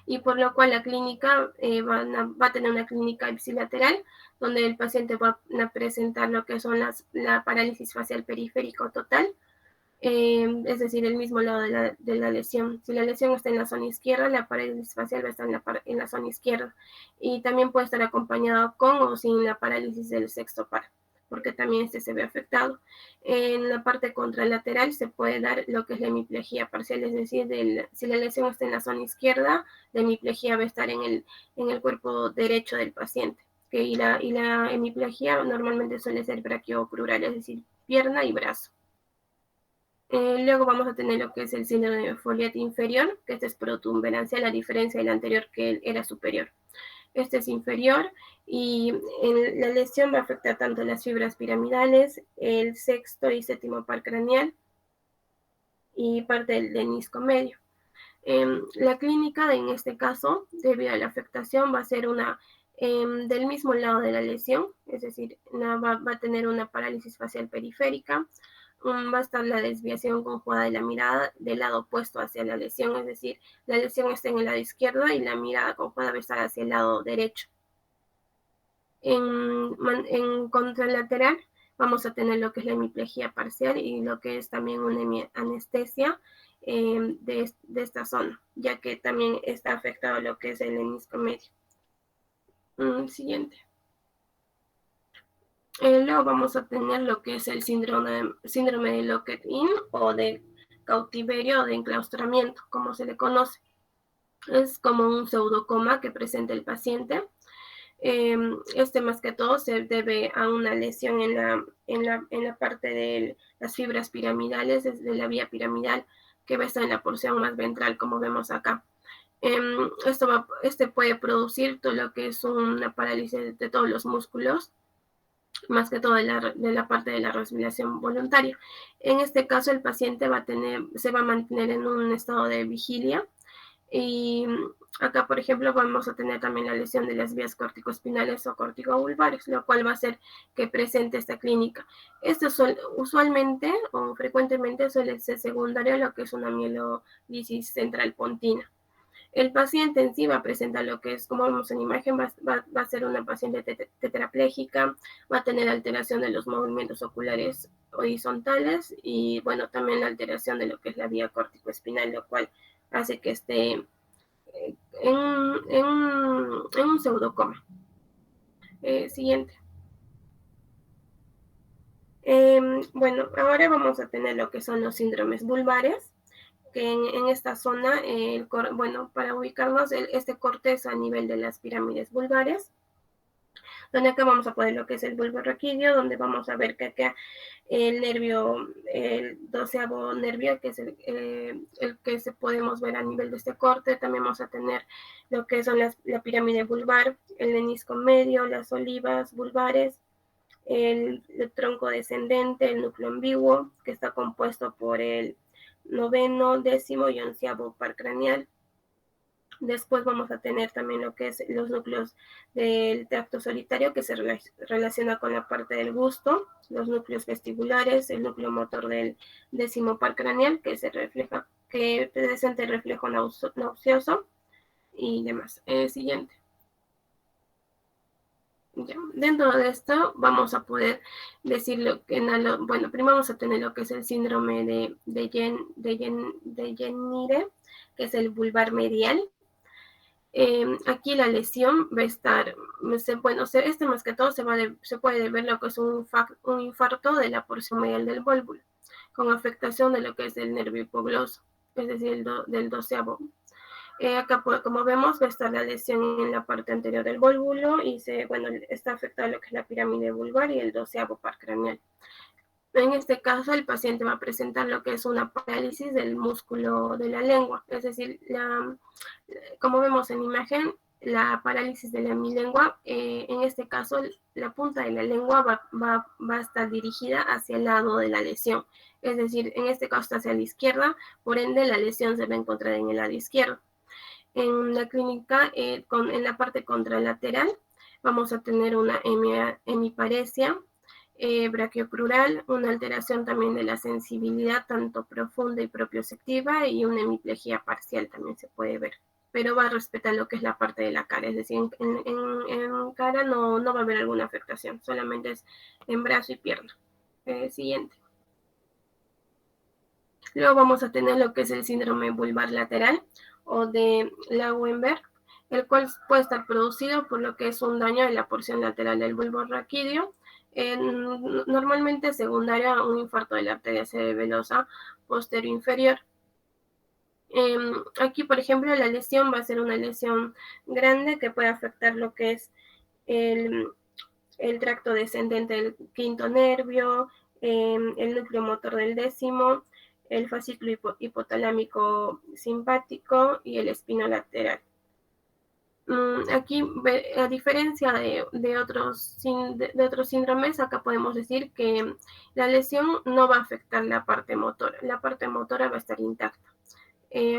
y por lo cual la clínica va a tener una clínica ipsilateral, donde el paciente va a presentar lo que son la parálisis facial periférico total, es decir, el mismo lado de la lesión. Si la lesión está en la zona izquierda, la parálisis facial va a estar en la zona izquierda, y también puede estar acompañado con o sin la parálisis del sexto par, porque también este se ve afectado. En la parte contralateral se puede dar lo que es la hemiplegia parcial, es decir, si la lesión está en la zona izquierda, la hemiplegia va a estar en el cuerpo derecho del paciente. Y la hemiplegia normalmente suele ser braquiocrural, es decir, pierna y brazo. Luego vamos a tener lo que es el síndrome de Foliat inferior, que este es protumberancial, a diferencia del anterior que era superior. Este es inferior, y la lesión va a afectar tanto las fibras piramidales, el sexto y séptimo par craneal y parte del menisco medio. La clínica en este caso, debido a la afectación, va a ser del mismo lado de la lesión, es decir, va a tener una parálisis facial periférica. Va a estar la desviación conjugada de la mirada del lado opuesto hacia la lesión, es decir, la lesión está en el lado izquierdo y la mirada conjugada va a estar hacia el lado derecho. En contralateral vamos a tener lo que es la hemiplegia parcial y lo que es también una anestesia de esta zona, ya que también está afectado lo que es el menisco medio. Siguiente. Luego vamos a tener lo que es el síndrome de Locked-In o de cautiverio o de enclaustramiento, como se le conoce. Es como un pseudocoma que presenta el paciente. Este más que todo se debe a una lesión en la parte de las fibras piramidales, de la vía piramidal, que va a estar en la porción más ventral, como vemos acá. Este puede producir todo lo que es una parálisis de todos los músculos, más que todo de la parte de la respiración voluntaria. En este caso, el paciente se va a mantener en un estado de vigilia, y acá, por ejemplo, vamos a tener también la lesión de las vías corticoespinales o corticovulvares, lo cual va a hacer que presente esta clínica. Esto usualmente o frecuentemente suele ser secundario a lo que es una mielolisis central pontina. El paciente en sí va a presentar lo que es, como vemos en imagen, va a ser una paciente tetrapléjica, va a tener alteración de los movimientos oculares horizontales y, bueno, también la alteración de lo que es la vía corticoespinal, lo cual hace que esté en un pseudocoma. Siguiente. Bueno, ahora vamos a tener lo que son los síndromes vulvares, que en esta zona, bueno, para ubicarnos, este corte es a nivel de las pirámides vulvares, donde acá vamos a poner lo que es el bulbo raquídeo, donde vamos a ver que acá el nervio, el 12º nervio, que es el que podemos ver a nivel de este corte. También vamos a tener lo que son la pirámide vulvar, el menisco medio, las olivas vulvares, el tronco descendente, el núcleo ambiguo, que está compuesto por el 9º, 10º y 11º par craneal. Después vamos a tener también lo que es los núcleos del tracto solitario, que se relaciona con la parte del gusto, los núcleos vestibulares, el núcleo motor del 10º par craneal, que presenta el reflejo nauseoso y demás. Siguiente. Ya. Dentro de esto vamos a poder decir bueno, primero vamos a tener lo que es el síndrome de Jenire, que es el vulvar medial. Aquí la lesión va a estar, bueno, más que todo se puede ver lo que es un infarto de la porción medial del vólvulo, con afectación de lo que es el nervio hipogloso, es decir, del 12º. Acá, como vemos, va a estar la lesión en la parte anterior del vólvulo y bueno, está afectada lo que es la pirámide vulvar y el 12º par craneal. En este caso, el paciente va a presentar lo que es una parálisis del músculo de la lengua, es decir, como vemos en la imagen, la parálisis de la hemilengua, en este caso, la punta de la lengua va a estar dirigida hacia el lado de la lesión, es decir, en este caso está hacia la izquierda, por ende la lesión se va a encontrar en el lado izquierdo. En la clínica, en la parte contralateral, vamos a tener una hemiparesia brachiocrural, una alteración también de la sensibilidad tanto profunda y propioceptiva y una hemiplegia parcial también se puede ver, pero va a respetar lo que es la parte de la cara, es decir, en cara no va a haber alguna afectación, solamente es en brazo y pierna. Siguiente. Luego vamos a tener lo que es el síndrome vulvar lateral o de Lauenberg, el cual puede estar producido por lo que es un daño en la porción lateral del bulbo raquídeo, normalmente secundario a un infarto de la arteria cerebelosa posterior inferior. Aquí, por ejemplo, la lesión va a ser una lesión grande que puede afectar lo que es el tracto descendente del quinto nervio, el núcleo motor del décimo, el fascículo hipotalámico simpático y el espino lateral. Aquí, a diferencia de otros síndromes, acá podemos decir que la lesión no va a afectar la parte motora va a estar intacta.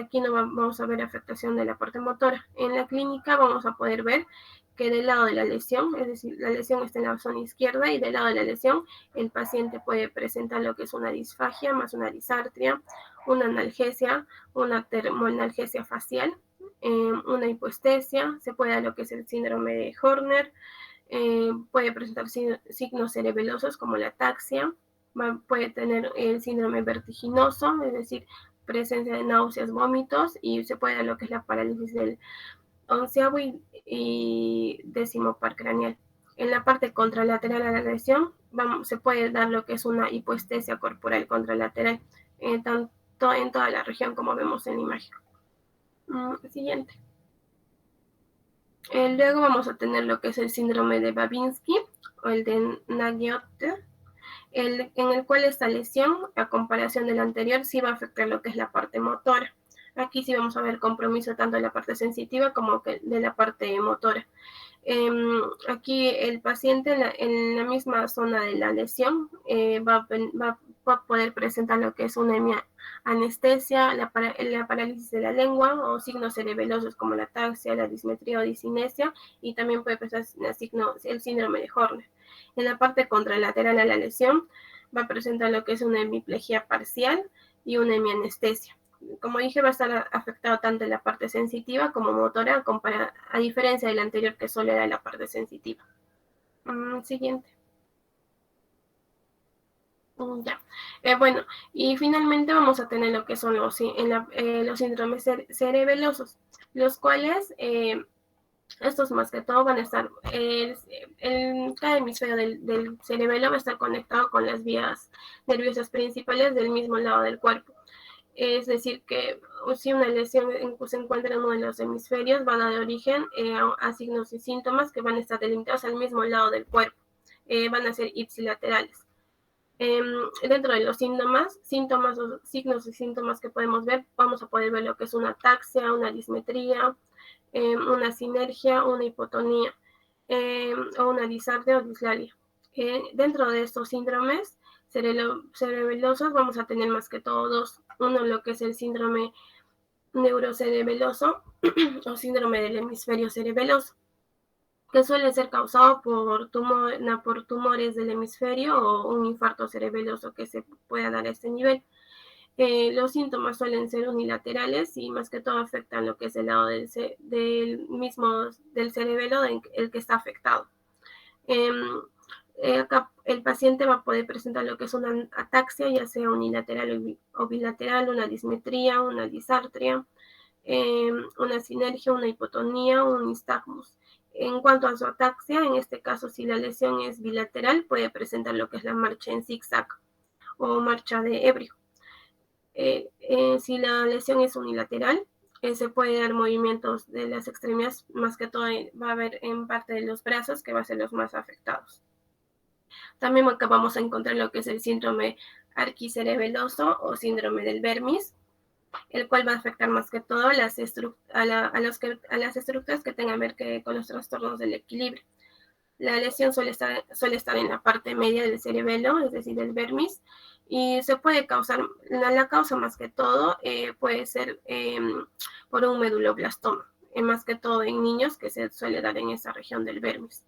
Aquí no vamos a ver afectación de la parte motora. En la clínica vamos a poder ver que del lado de la lesión, es decir, la lesión está en la zona izquierda y del lado de la lesión el paciente puede presentar lo que es una disfagia más una disartria, una analgesia, una termoanalgesia facial, una hipoestesia, se puede dar lo que es el síndrome de Horner, puede presentar signos cerebelosos como la ataxia, puede tener el síndrome vertiginoso, es decir, presencia de náuseas, vómitos, y se puede dar lo que es la parálisis del 11º y 10º par craneal. En la parte contralateral a la lesión se puede dar lo que es una hipoestesia corporal contralateral, tanto en toda la región como vemos en la imagen. Siguiente. Luego vamos a tener lo que es el síndrome de Babinski o el de Nagiotto, en el cual esta lesión, a comparación de la anterior, sí va a afectar lo que es la parte motora. Aquí sí vamos a ver compromiso tanto de la parte sensitiva como de la parte motora. Aquí el paciente en la misma zona de la lesión va a poder presentar lo que es una anestesia, la parálisis de la lengua o signos cerebelosos como la ataxia, la dismetría o disinesia, y también puede presentar el síndrome de Horner. En la parte contralateral a la lesión va a presentar lo que es una hemiplegia parcial y una hemianestesia. Como dije, va a estar afectado tanto en la parte sensitiva como motora, a diferencia del anterior que solo era la parte sensitiva. Siguiente. Ya. Bueno, y finalmente vamos a tener lo que son los síndromes cerebelosos, los cuales estos más que todo van a estar, cada hemisferio del cerebelo va a estar conectado con las vías nerviosas principales del mismo lado del cuerpo. Es decir, que si una lesión se encuentra en uno de los hemisferios, va a dar origen a signos y síntomas que van a estar delimitados al mismo lado del cuerpo. Van a ser ipsilaterales. Dentro de los síntomas o signos y síntomas que podemos ver, vamos a poder ver lo que es una ataxia, una dismetría, una sinergia, una hipotonía o una disartria o dislalia. Dentro de estos síndromes cerebelosos vamos a tener más que todo dos. Uno, lo que es el síndrome neurocerebeloso o síndrome del hemisferio cerebeloso, que suele ser causado por tumores del hemisferio o un infarto cerebeloso que se pueda dar a este nivel. Los síntomas suelen ser unilaterales y más que todo afectan lo que es el lado del cerebelo el que está afectado. Acá el paciente va a poder presentar lo que es una ataxia, ya sea unilateral o bilateral, una dismetría, una disartria, una sinergia, una hipotonía, un nistagmus. En cuanto a su ataxia, en este caso, si la lesión es bilateral, puede presentar lo que es la marcha en zigzag o marcha de ebrio. Si la lesión es unilateral, se puede dar movimientos de las extremidades, más que todo va a haber en parte de los brazos, que va a ser los más afectados. También acá vamos a encontrar lo que es el síndrome arquicerebeloso o síndrome del Vermis, el cual va a afectar más que todo a las estructuras que tengan que ver con los trastornos del equilibrio. La lesión suele estar en la parte media del cerebelo, es decir, del Vermis, y se puede causar, la causa más que todo puede ser por un meduloblastoma, más que todo en niños, que se suele dar en esa región del Vermis.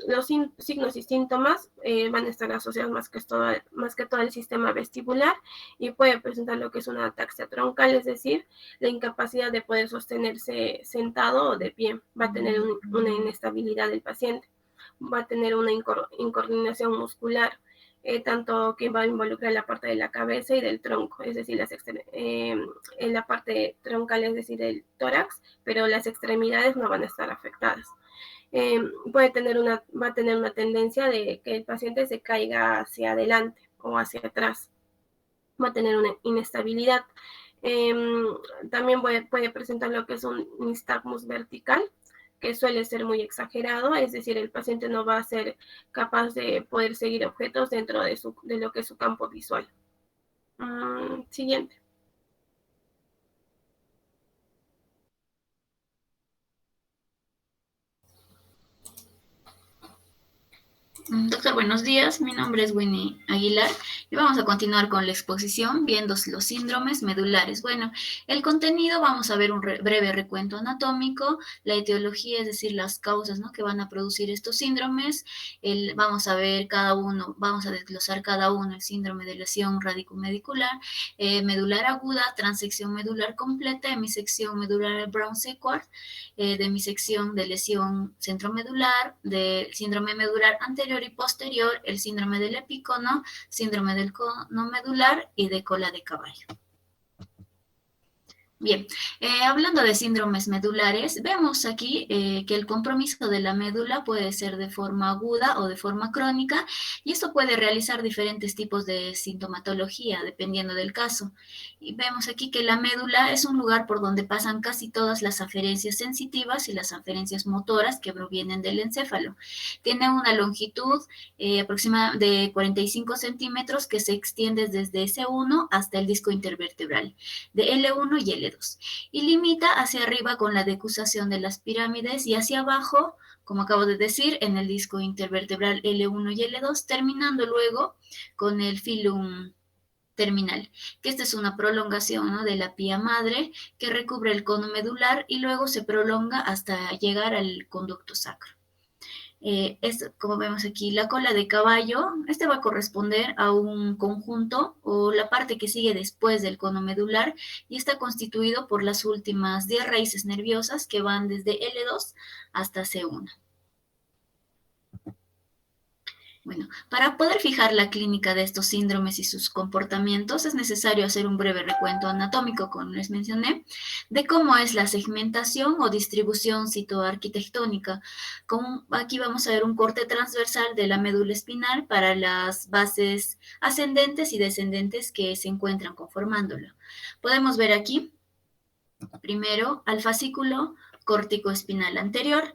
Los signos y síntomas van a estar asociados más que todo al sistema vestibular y puede presentar lo que es una ataxia troncal, es decir, la incapacidad de poder sostenerse sentado o de pie. Va a tener una inestabilidad del paciente, va a tener una incoordinación muscular, tanto que va a involucrar la parte de la cabeza y del tronco, es decir, en la parte troncal, es decir, el tórax, pero las extremidades no van a estar afectadas. Va a tener una tendencia de que el paciente se caiga hacia adelante o hacia atrás. Va a tener una inestabilidad. También puede presentar lo que es un nistagmus vertical, que suele ser muy exagerado, es decir, el paciente no va a ser capaz de poder seguir objetos dentro de lo que es su campo visual. Siguiente. Doctor, buenos días. Mi nombre es Winnie Aguilar y vamos a continuar con la exposición viendo los síndromes medulares. Bueno, el contenido, vamos a ver un breve recuento anatómico, la etiología, es decir, las causas, ¿no?, que van a producir estos síndromes. Vamos a ver cada uno, vamos a desglosar cada uno: el síndrome de lesión radicumedular, medular aguda, transección medular completa, hemisección medular Brown-Séquard, demisección de lesión centromedular, del síndrome medular anterior y posterior, el síndrome del epícono, síndrome del cono medular y de cola de caballo. Bien, hablando de síndromes medulares, vemos aquí que el compromiso de la médula puede ser de forma aguda o de forma crónica, y esto puede realizar diferentes tipos de sintomatología dependiendo del caso. Y vemos aquí que la médula es un lugar por donde pasan casi todas las aferencias sensitivas y las aferencias motoras que provienen del encéfalo. Tiene una longitud aproximada de 45 centímetros que se extiende desde S1 hasta el disco intervertebral, de L1 y L2. Y limita hacia arriba con la decusación de las pirámides y hacia abajo, como acabo de decir, en el disco intervertebral L1 y L2, terminando luego con el filum terminal, que esta es una prolongación, ¿no?, de la pía madre que recubre el cono medular y luego se prolonga hasta llegar al conducto sacro. Como vemos aquí, la cola de caballo, va a corresponder a un conjunto o la parte que sigue después del cono medular y está constituido por las últimas 10 raíces nerviosas que van desde L2 hasta C1. Bueno, para poder fijar la clínica de estos síndromes y sus comportamientos es necesario hacer un breve recuento anatómico, como les mencioné, de cómo es la segmentación o distribución citoarquitectónica. Aquí vamos a ver un corte transversal de la médula espinal para las bases ascendentes y descendentes que se encuentran conformándolo. Podemos ver aquí, primero, al fascículo córtico-espinal anterior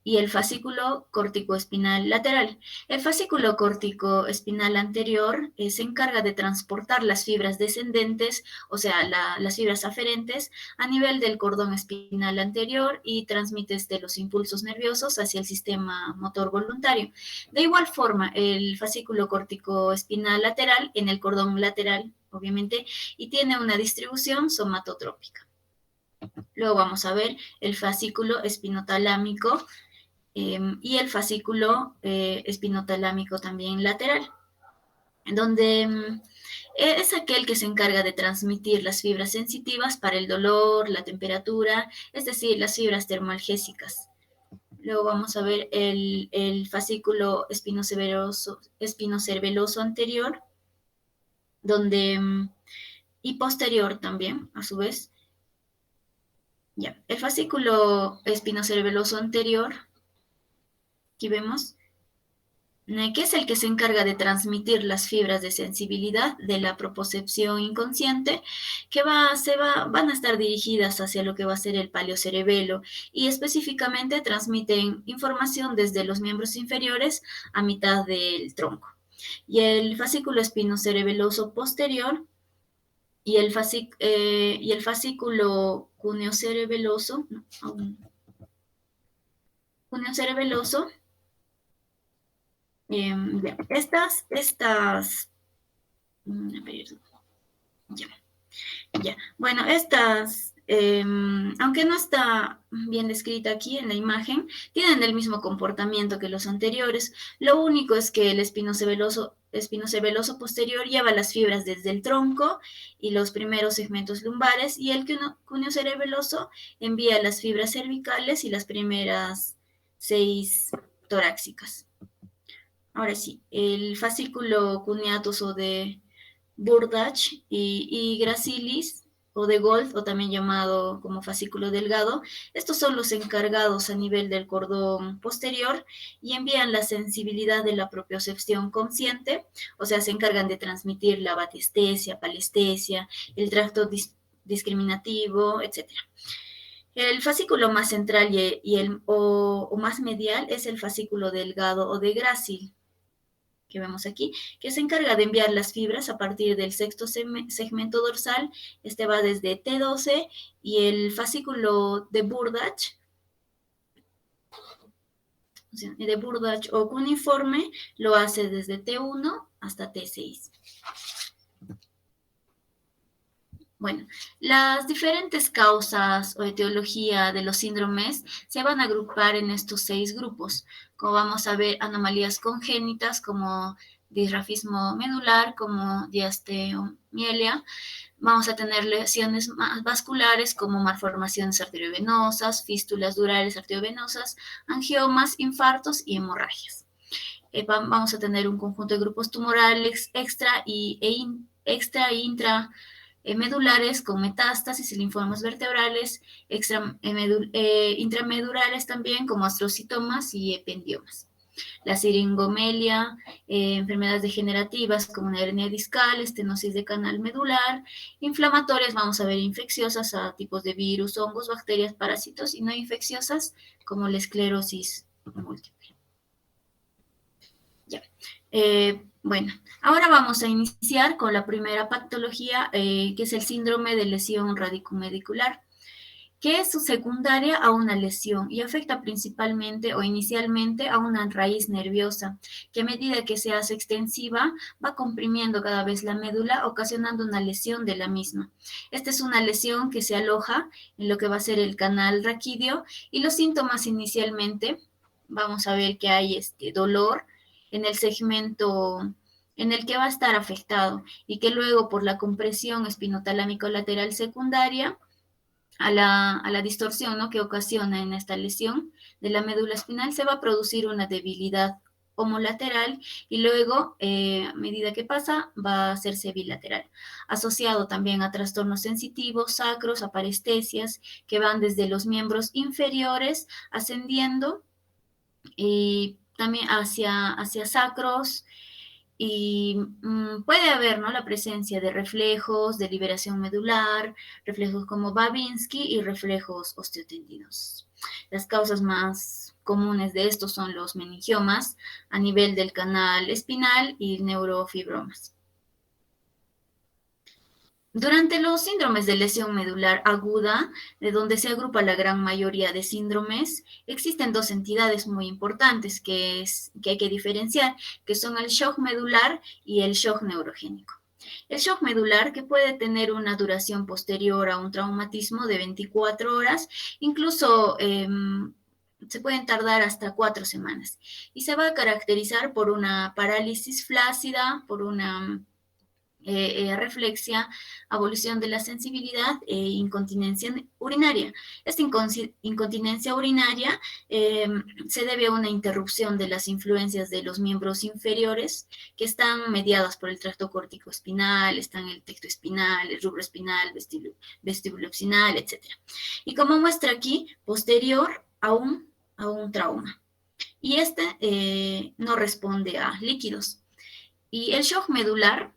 y el fascículo córtico-espinal lateral. El fascículo córtico-espinal anterior se encarga de transportar las fibras descendentes, o sea, las fibras aferentes, a nivel del cordón espinal anterior y transmite los impulsos nerviosos hacia el sistema motor voluntario. De igual forma, el fascículo córtico-espinal lateral en el cordón lateral, obviamente, y tiene una distribución somatotrópica. Luego vamos a ver el fascículo espinotalámico y el fascículo espinotalámico también lateral, donde es aquel que se encarga de transmitir las fibras sensitivas para el dolor, la temperatura, es decir, las fibras termoalgésicas. Luego vamos a ver el fascículo espinocerebeloso anterior, y posterior también, a su vez. Ya, el fascículo espinocerebeloso anterior, aquí vemos, que es el que se encarga de transmitir las fibras de sensibilidad de la propriocepción inconsciente, que van a estar dirigidas hacia lo que va a ser el paleocerebelo, y específicamente transmiten información desde los miembros inferiores a mitad del tronco. Y el fascículo espinocerebeloso posterior y el fascículo cuneocerebeloso, bueno, aunque no está bien descrita aquí en la imagen, tienen el mismo comportamiento que los anteriores. Lo único es que el espinocerebeloso posterior lleva las fibras desde el tronco y los primeros segmentos lumbares, y el cuneocerebeloso envía las fibras cervicales y las primeras 6 torácicas. Ahora sí, el fascículo cuneatus o de Burdach y gracilis o de Gold, o también llamado como fascículo delgado, estos son los encargados a nivel del cordón posterior y envían la sensibilidad de la propiocepción consciente, o sea, se encargan de transmitir la batestesia, palestesia, el tracto discriminativo, etc. El fascículo más central o más medial es el fascículo delgado o de Gracil, que vemos aquí, que se encarga de enviar las fibras a partir del sexto segmento dorsal. Este va desde T12, y el fascículo de Burdach o cuneiforme lo hace desde T1 hasta T6. Bueno, las diferentes causas o etiología de los síndromes se van a agrupar en estos 6 grupos. Como vamos a ver, anomalías congénitas como disrafismo medular, como diasteomielia. Vamos a tener lesiones vasculares como malformaciones arteriovenosas, fístulas durales arteriovenosas, angiomas, infartos y hemorragias. Vamos a tener un conjunto de grupos tumorales extra e intra medulares con metástasis y linfomas vertebrales, intramedulares también como astrocitomas y ependiomas. La siringomelia, enfermedades degenerativas como una hernia discal, estenosis de canal medular, inflamatorias, vamos a ver infecciosas a tipos de virus, hongos, bacterias, parásitos, y no infecciosas como la esclerosis múltiple. Ya. Bueno, ahora vamos a iniciar con la primera patología, que es el síndrome de lesión radicomedicular, que es secundaria a una lesión y afecta principalmente o inicialmente a una raíz nerviosa, que a medida que se hace extensiva va comprimiendo cada vez la médula, ocasionando una lesión de la misma. Esta es una lesión que se aloja en lo que va a ser el canal raquídeo, y los síntomas inicialmente, vamos a ver que hay dolor en el segmento en el que va a estar afectado, y que luego por la compresión espinotalámico lateral secundaria a la distorsión, ¿no?, que ocasiona en esta lesión de la médula espinal, se va a producir una debilidad homolateral, y luego, a medida que pasa, va a hacerse bilateral, asociado también a trastornos sensitivos, sacros, a parestesias, que van desde los miembros inferiores ascendiendo y también hacia sacros, y puede haber, ¿no?, la presencia de reflejos de liberación medular, reflejos como Babinski y reflejos osteotendinos. Las causas más comunes de estos son los meningiomas a nivel del canal espinal y neurofibromas. Durante los síndromes de lesión medular aguda, de donde se agrupa la gran mayoría de síndromes, existen 2 entidades muy importantes que hay que diferenciar, que son el shock medular y el shock neurogénico. El shock medular, que puede tener una duración posterior a un traumatismo de 24 horas, incluso se pueden tardar hasta 4 semanas, y se va a caracterizar por una parálisis flácida, por una reflexia, abolición de la sensibilidad e incontinencia urinaria. Esta incontinencia urinaria se debe a una interrupción de las influencias de los miembros inferiores, que están mediadas por el tracto córtico espinal, están el tecto espinal, el rubro espinal, vestíbulo espinal, etc. Y como muestra aquí, posterior a un trauma. y este no responde a líquidos. Y el shock medular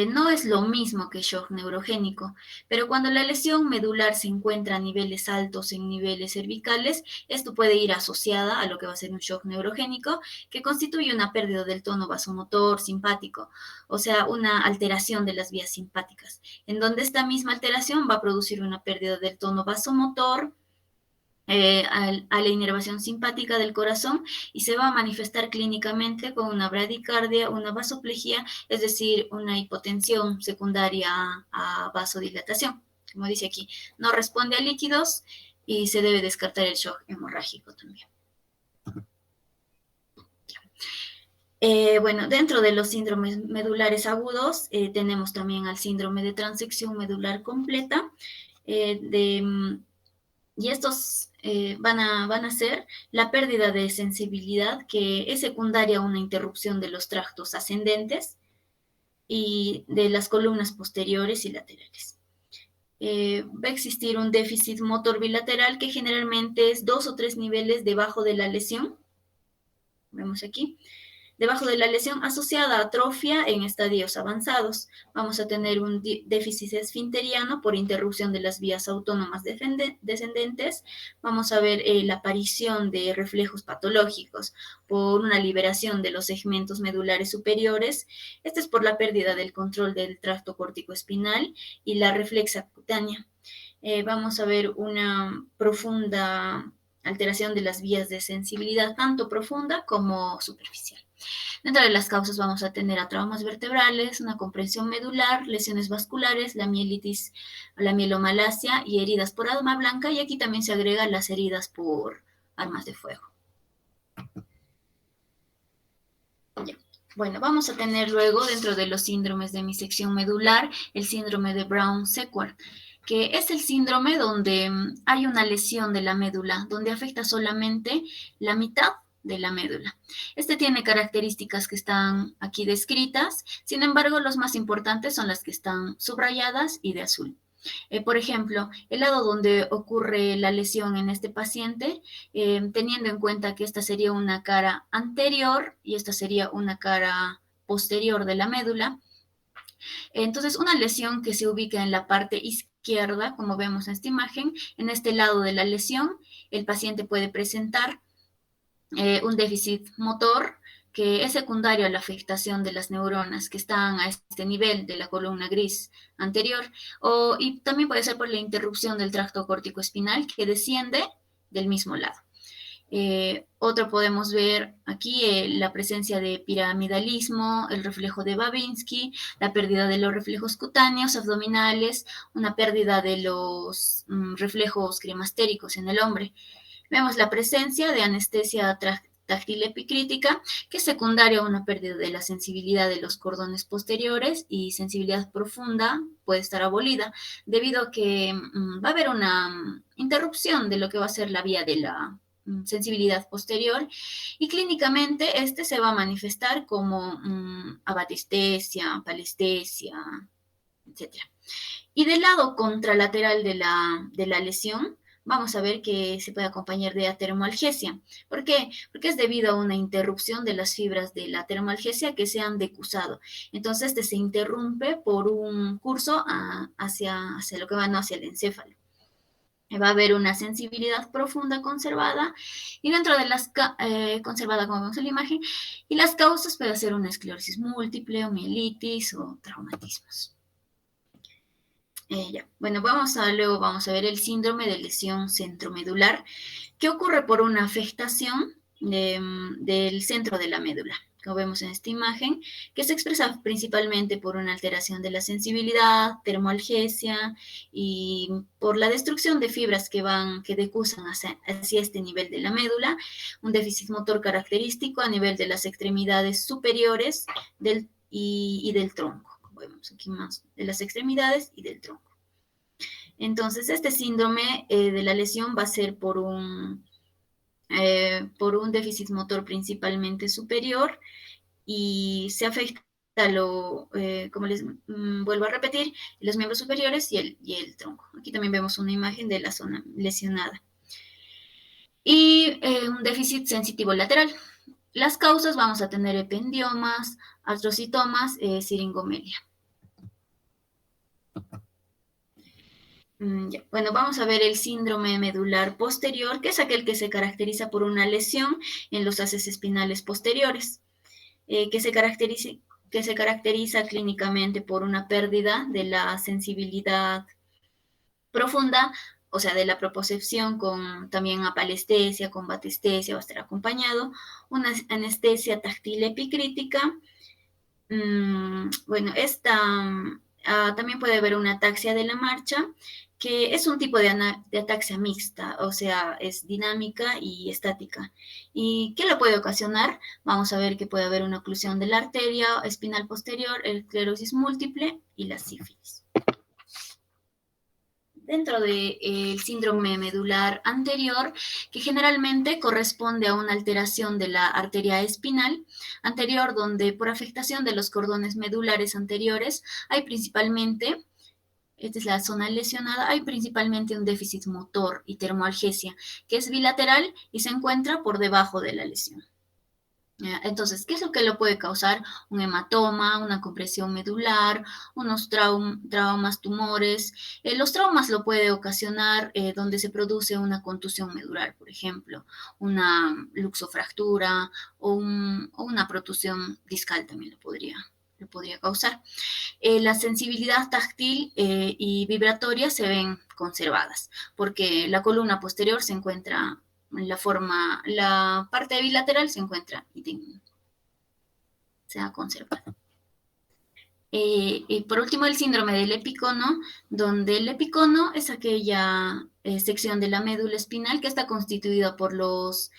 no es lo mismo que shock neurogénico, pero cuando la lesión medular se encuentra a niveles altos en niveles cervicales, esto puede ir asociada a lo que va a ser un shock neurogénico, que constituye una pérdida del tono vasomotor simpático, o sea, una alteración de las vías simpáticas, en donde esta misma alteración va a producir una pérdida del tono vasomotor, a la inervación simpática del corazón y se va a manifestar clínicamente con una bradicardia, una vasoplejía, es decir, una hipotensión secundaria a vasodilatación. Como dice aquí, no responde a líquidos y se debe descartar el shock hemorrágico también. Bueno, dentro de los síndromes medulares agudos tenemos también al síndrome de transección medular completa, y estos van a ser la pérdida de sensibilidad que es secundaria a una interrupción de los tractos ascendentes y de las columnas posteriores y laterales. Va a existir un déficit motor bilateral que generalmente es 2 o 3 niveles debajo de la lesión. Vemos aquí. Debajo de la lesión asociada a atrofia en estadios avanzados. Vamos a tener un déficit esfinteriano por interrupción de las vías autónomas descendentes. Vamos a ver la aparición de reflejos patológicos por una liberación de los segmentos medulares superiores. Este es por la pérdida del control del tracto córtico-espinal y la reflexa cutánea. Vamos a ver una profunda alteración de las vías de sensibilidad, tanto profunda como superficial. Dentro de las causas vamos a tener a traumas vertebrales, una compresión medular, lesiones vasculares, la mielitis, la mielomalacia y heridas por arma blanca, y aquí también se agregan las heridas por armas de fuego. Ya. Bueno, vamos a tener luego dentro de los síndromes de hemisección medular el síndrome de Brown-Séquard, que es el síndrome donde hay una lesión de la médula, donde afecta solamente la mitad de la médula. Este tiene características que están aquí descritas, sin embargo, los más importantes son las que están subrayadas y de azul. Por ejemplo, el lado donde ocurre la lesión en este paciente, teniendo en cuenta que esta sería una cara anterior y esta sería una cara posterior de la médula, entonces una lesión que se ubica en la parte izquierda, como vemos en esta imagen, en este lado de la lesión, el paciente puede presentar un déficit motor que es secundario a la afectación de las neuronas que están a este nivel de la columna gris anterior, y también puede ser por la interrupción del tracto córtico-espinal que desciende del mismo lado. Otro podemos ver aquí la presencia de piramidalismo, el reflejo de Babinski, la pérdida de los reflejos cutáneos, abdominales, una pérdida de los reflejos cremastéricos en el hombre. Vemos la presencia de anestesia táctil epicrítica, que es secundaria a una pérdida de la sensibilidad de los cordones posteriores, y sensibilidad profunda puede estar abolida, debido a que va a haber una interrupción de lo que va a ser la vía de la sensibilidad posterior, y clínicamente este se va a manifestar como abatestesia, palestesia, etc. Y del lado contralateral de la lesión, vamos a ver que se puede acompañar de atermoalgesia. ¿Por qué? Porque es debido a una interrupción de las fibras de la atermoalgesia que se han decusado. Entonces, este se interrumpe por un curso hacia lo que va, no hacia el encéfalo. Va a haber una sensibilidad profunda conservada, y dentro de las conservada, como vemos en la imagen, y las causas puede ser una esclerosis múltiple, o mielitis, o traumatismos. Bueno, luego vamos a ver el síndrome de lesión centromedular, que ocurre por una afectación del centro de la médula, como vemos en esta imagen, que se expresa principalmente por una alteración de la sensibilidad, termoalgesia, y por la destrucción de fibras que decusan hacia este nivel de la médula, un déficit motor característico a nivel de las extremidades superiores y del tronco. Vemos aquí más de las extremidades y del tronco. Entonces, este síndrome de la lesión va a ser por un déficit motor principalmente superior, y se afecta como les vuelvo a repetir, los miembros superiores y el tronco. Aquí también vemos una imagen de la zona lesionada. Y un déficit sensitivo lateral. Las causas vamos a tener ependiomas, artrocitomas, siringomelia. Bueno, vamos a ver el síndrome medular posterior, que es aquel que se caracteriza por una lesión en los haces espinales posteriores, que se caracteriza clínicamente por una pérdida de la sensibilidad profunda, o sea, de la propiocepción, con también apalestesia, con batestesia, va a estar acompañado, una anestesia táctil epicrítica. Bueno, también puede haber una ataxia de la marcha, que es un tipo de ataxia mixta, o sea, es dinámica y estática. ¿Y qué la puede ocasionar? Vamos a ver que puede haber una oclusión de la arteria espinal posterior, esclerosis múltiple y la sífilis. Dentro del síndrome medular anterior, que generalmente corresponde a una alteración de la arteria espinal anterior, donde por afectación de los cordones medulares anteriores hay principalmente, esta es la zona lesionada, hay principalmente un déficit motor y termoalgesia, que es bilateral y se encuentra por debajo de la lesión. Entonces, ¿qué es lo que lo puede causar? Un hematoma, una compresión medular, unos traumas, tumores. Los traumas lo puede ocasionar donde se produce una contusión medular, por ejemplo, una luxofractura o una protusión discal también lo podría causar. La sensibilidad táctil y vibratoria se ven conservadas, porque la columna posterior se encuentra la parte bilateral se encuentra se ha conservado. Y por último, el síndrome del epicono, donde el epicono es aquella sección de la médula espinal que está constituida por los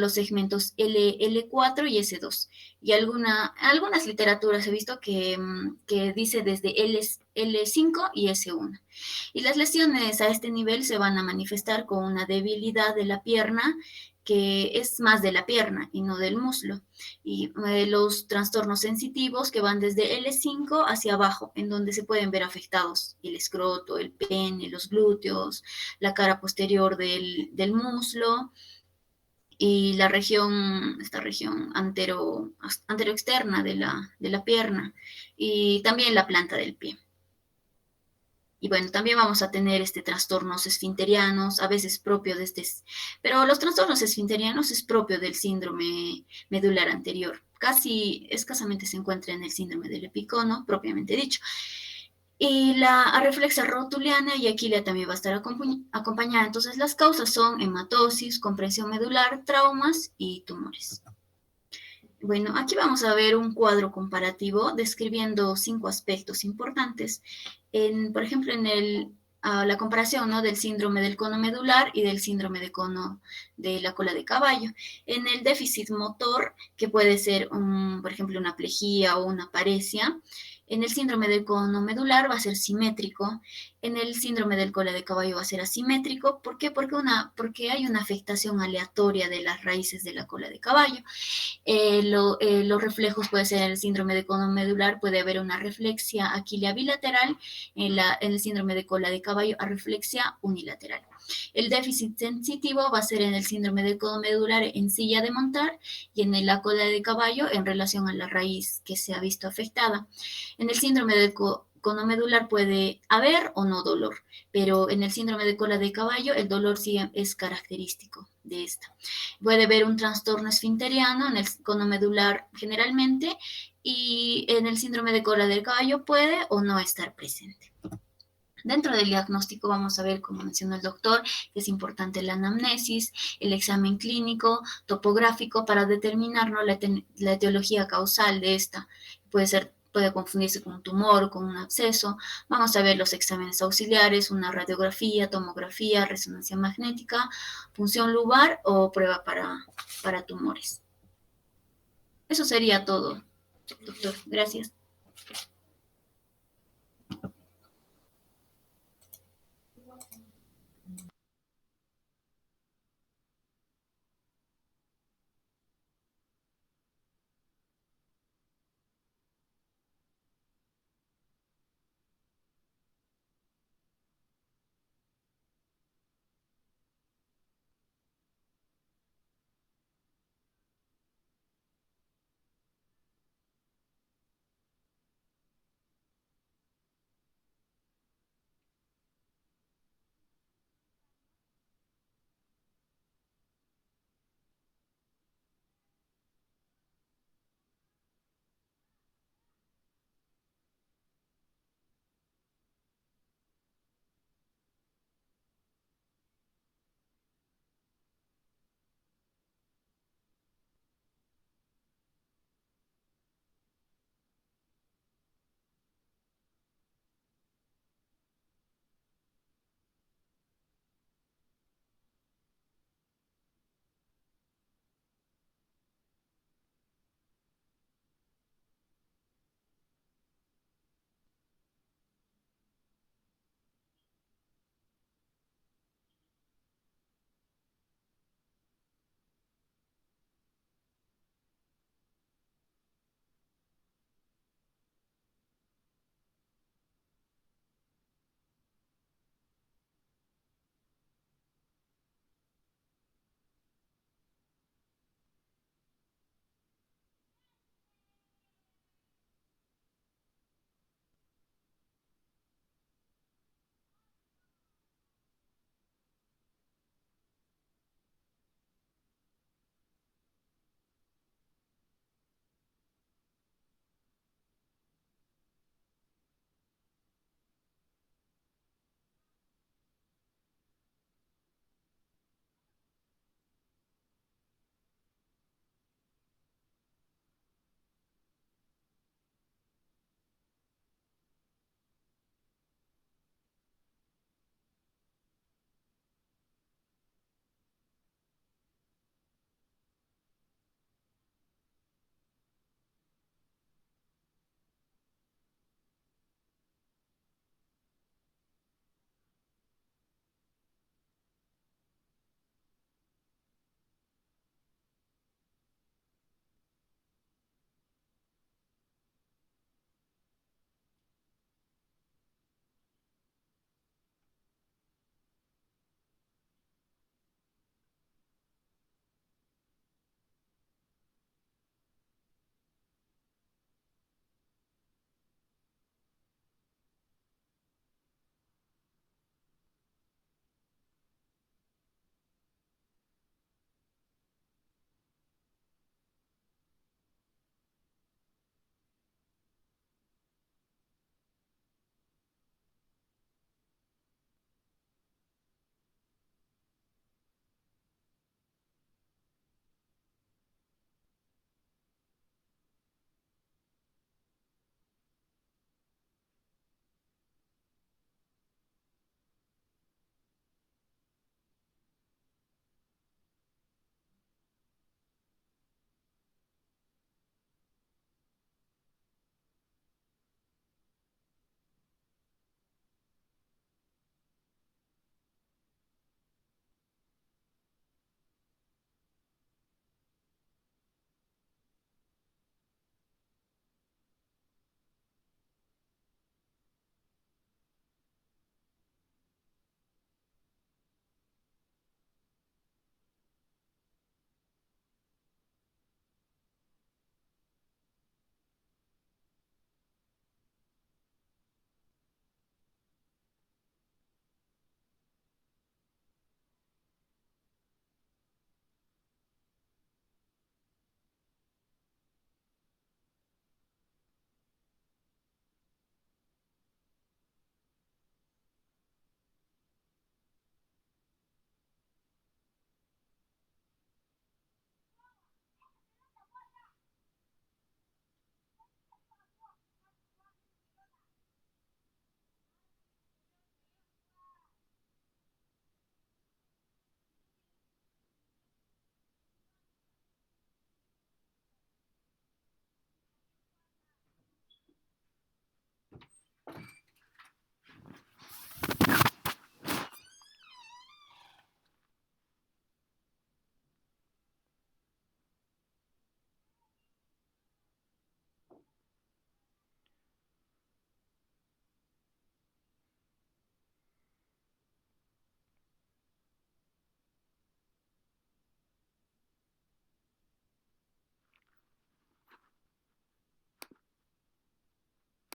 segmentos L4 y S2. Y algunas literaturas he visto que dice desde L5 y S1. Y las lesiones a este nivel se van a manifestar con una debilidad de la pierna, que es más de la pierna y no del muslo. Y los trastornos sensitivos que van desde L5 hacia abajo, en donde se pueden ver afectados el escroto, el pene, los glúteos, la cara posterior del muslo, y esta región anteroexterna de la pierna, y también la planta del pie. Y bueno, también vamos a tener trastornos esfinterianos, a veces propio de pero los trastornos esfinterianos es propio del síndrome medular anterior. Casi escasamente se encuentra en el síndrome del epicono, propiamente dicho. Y la arreflexia rotuliana y aquilia también va a estar acompañada. Entonces, las causas son hematosis, compresión medular, traumas y tumores. Bueno, aquí vamos a ver un cuadro comparativo describiendo 5 aspectos importantes. Por ejemplo, en la comparación, ¿no?, del síndrome del cono medular y del síndrome de cono de la cola de caballo. En el déficit motor, que puede ser, por ejemplo, una plejía o una paresia, en el síndrome del cono medular va a ser simétrico. En el síndrome del cola de caballo va a ser asimétrico. ¿Por qué? Porque hay una afectación aleatoria de las raíces de la cola de caballo. Los reflejos puede ser en el síndrome de cono medular, puede haber una reflexia aquilea bilateral, en el síndrome de cola de caballo arreflexia unilateral. El déficit sensitivo va a ser en el síndrome del cono medular en silla de montar y en la cola de caballo en relación a la raíz que se ha visto afectada. En el síndrome del cono medular puede haber o no dolor, pero en el síndrome de cola de caballo el dolor sí es característico de esta. Puede haber un trastorno esfinteriano en el cono medular generalmente, y en el síndrome de cola del caballo puede o no estar presente. Dentro del diagnóstico vamos a ver, como mencionó el doctor, que es importante la anamnesis, el examen clínico, topográfico, para determinar, ¿no?, la etiología causal de esta. Puede confundirse con un tumor o con un absceso. Vamos a ver los exámenes auxiliares, una radiografía, tomografía, resonancia magnética, punción lumbar o prueba para tumores. Eso sería todo, doctor. Gracias.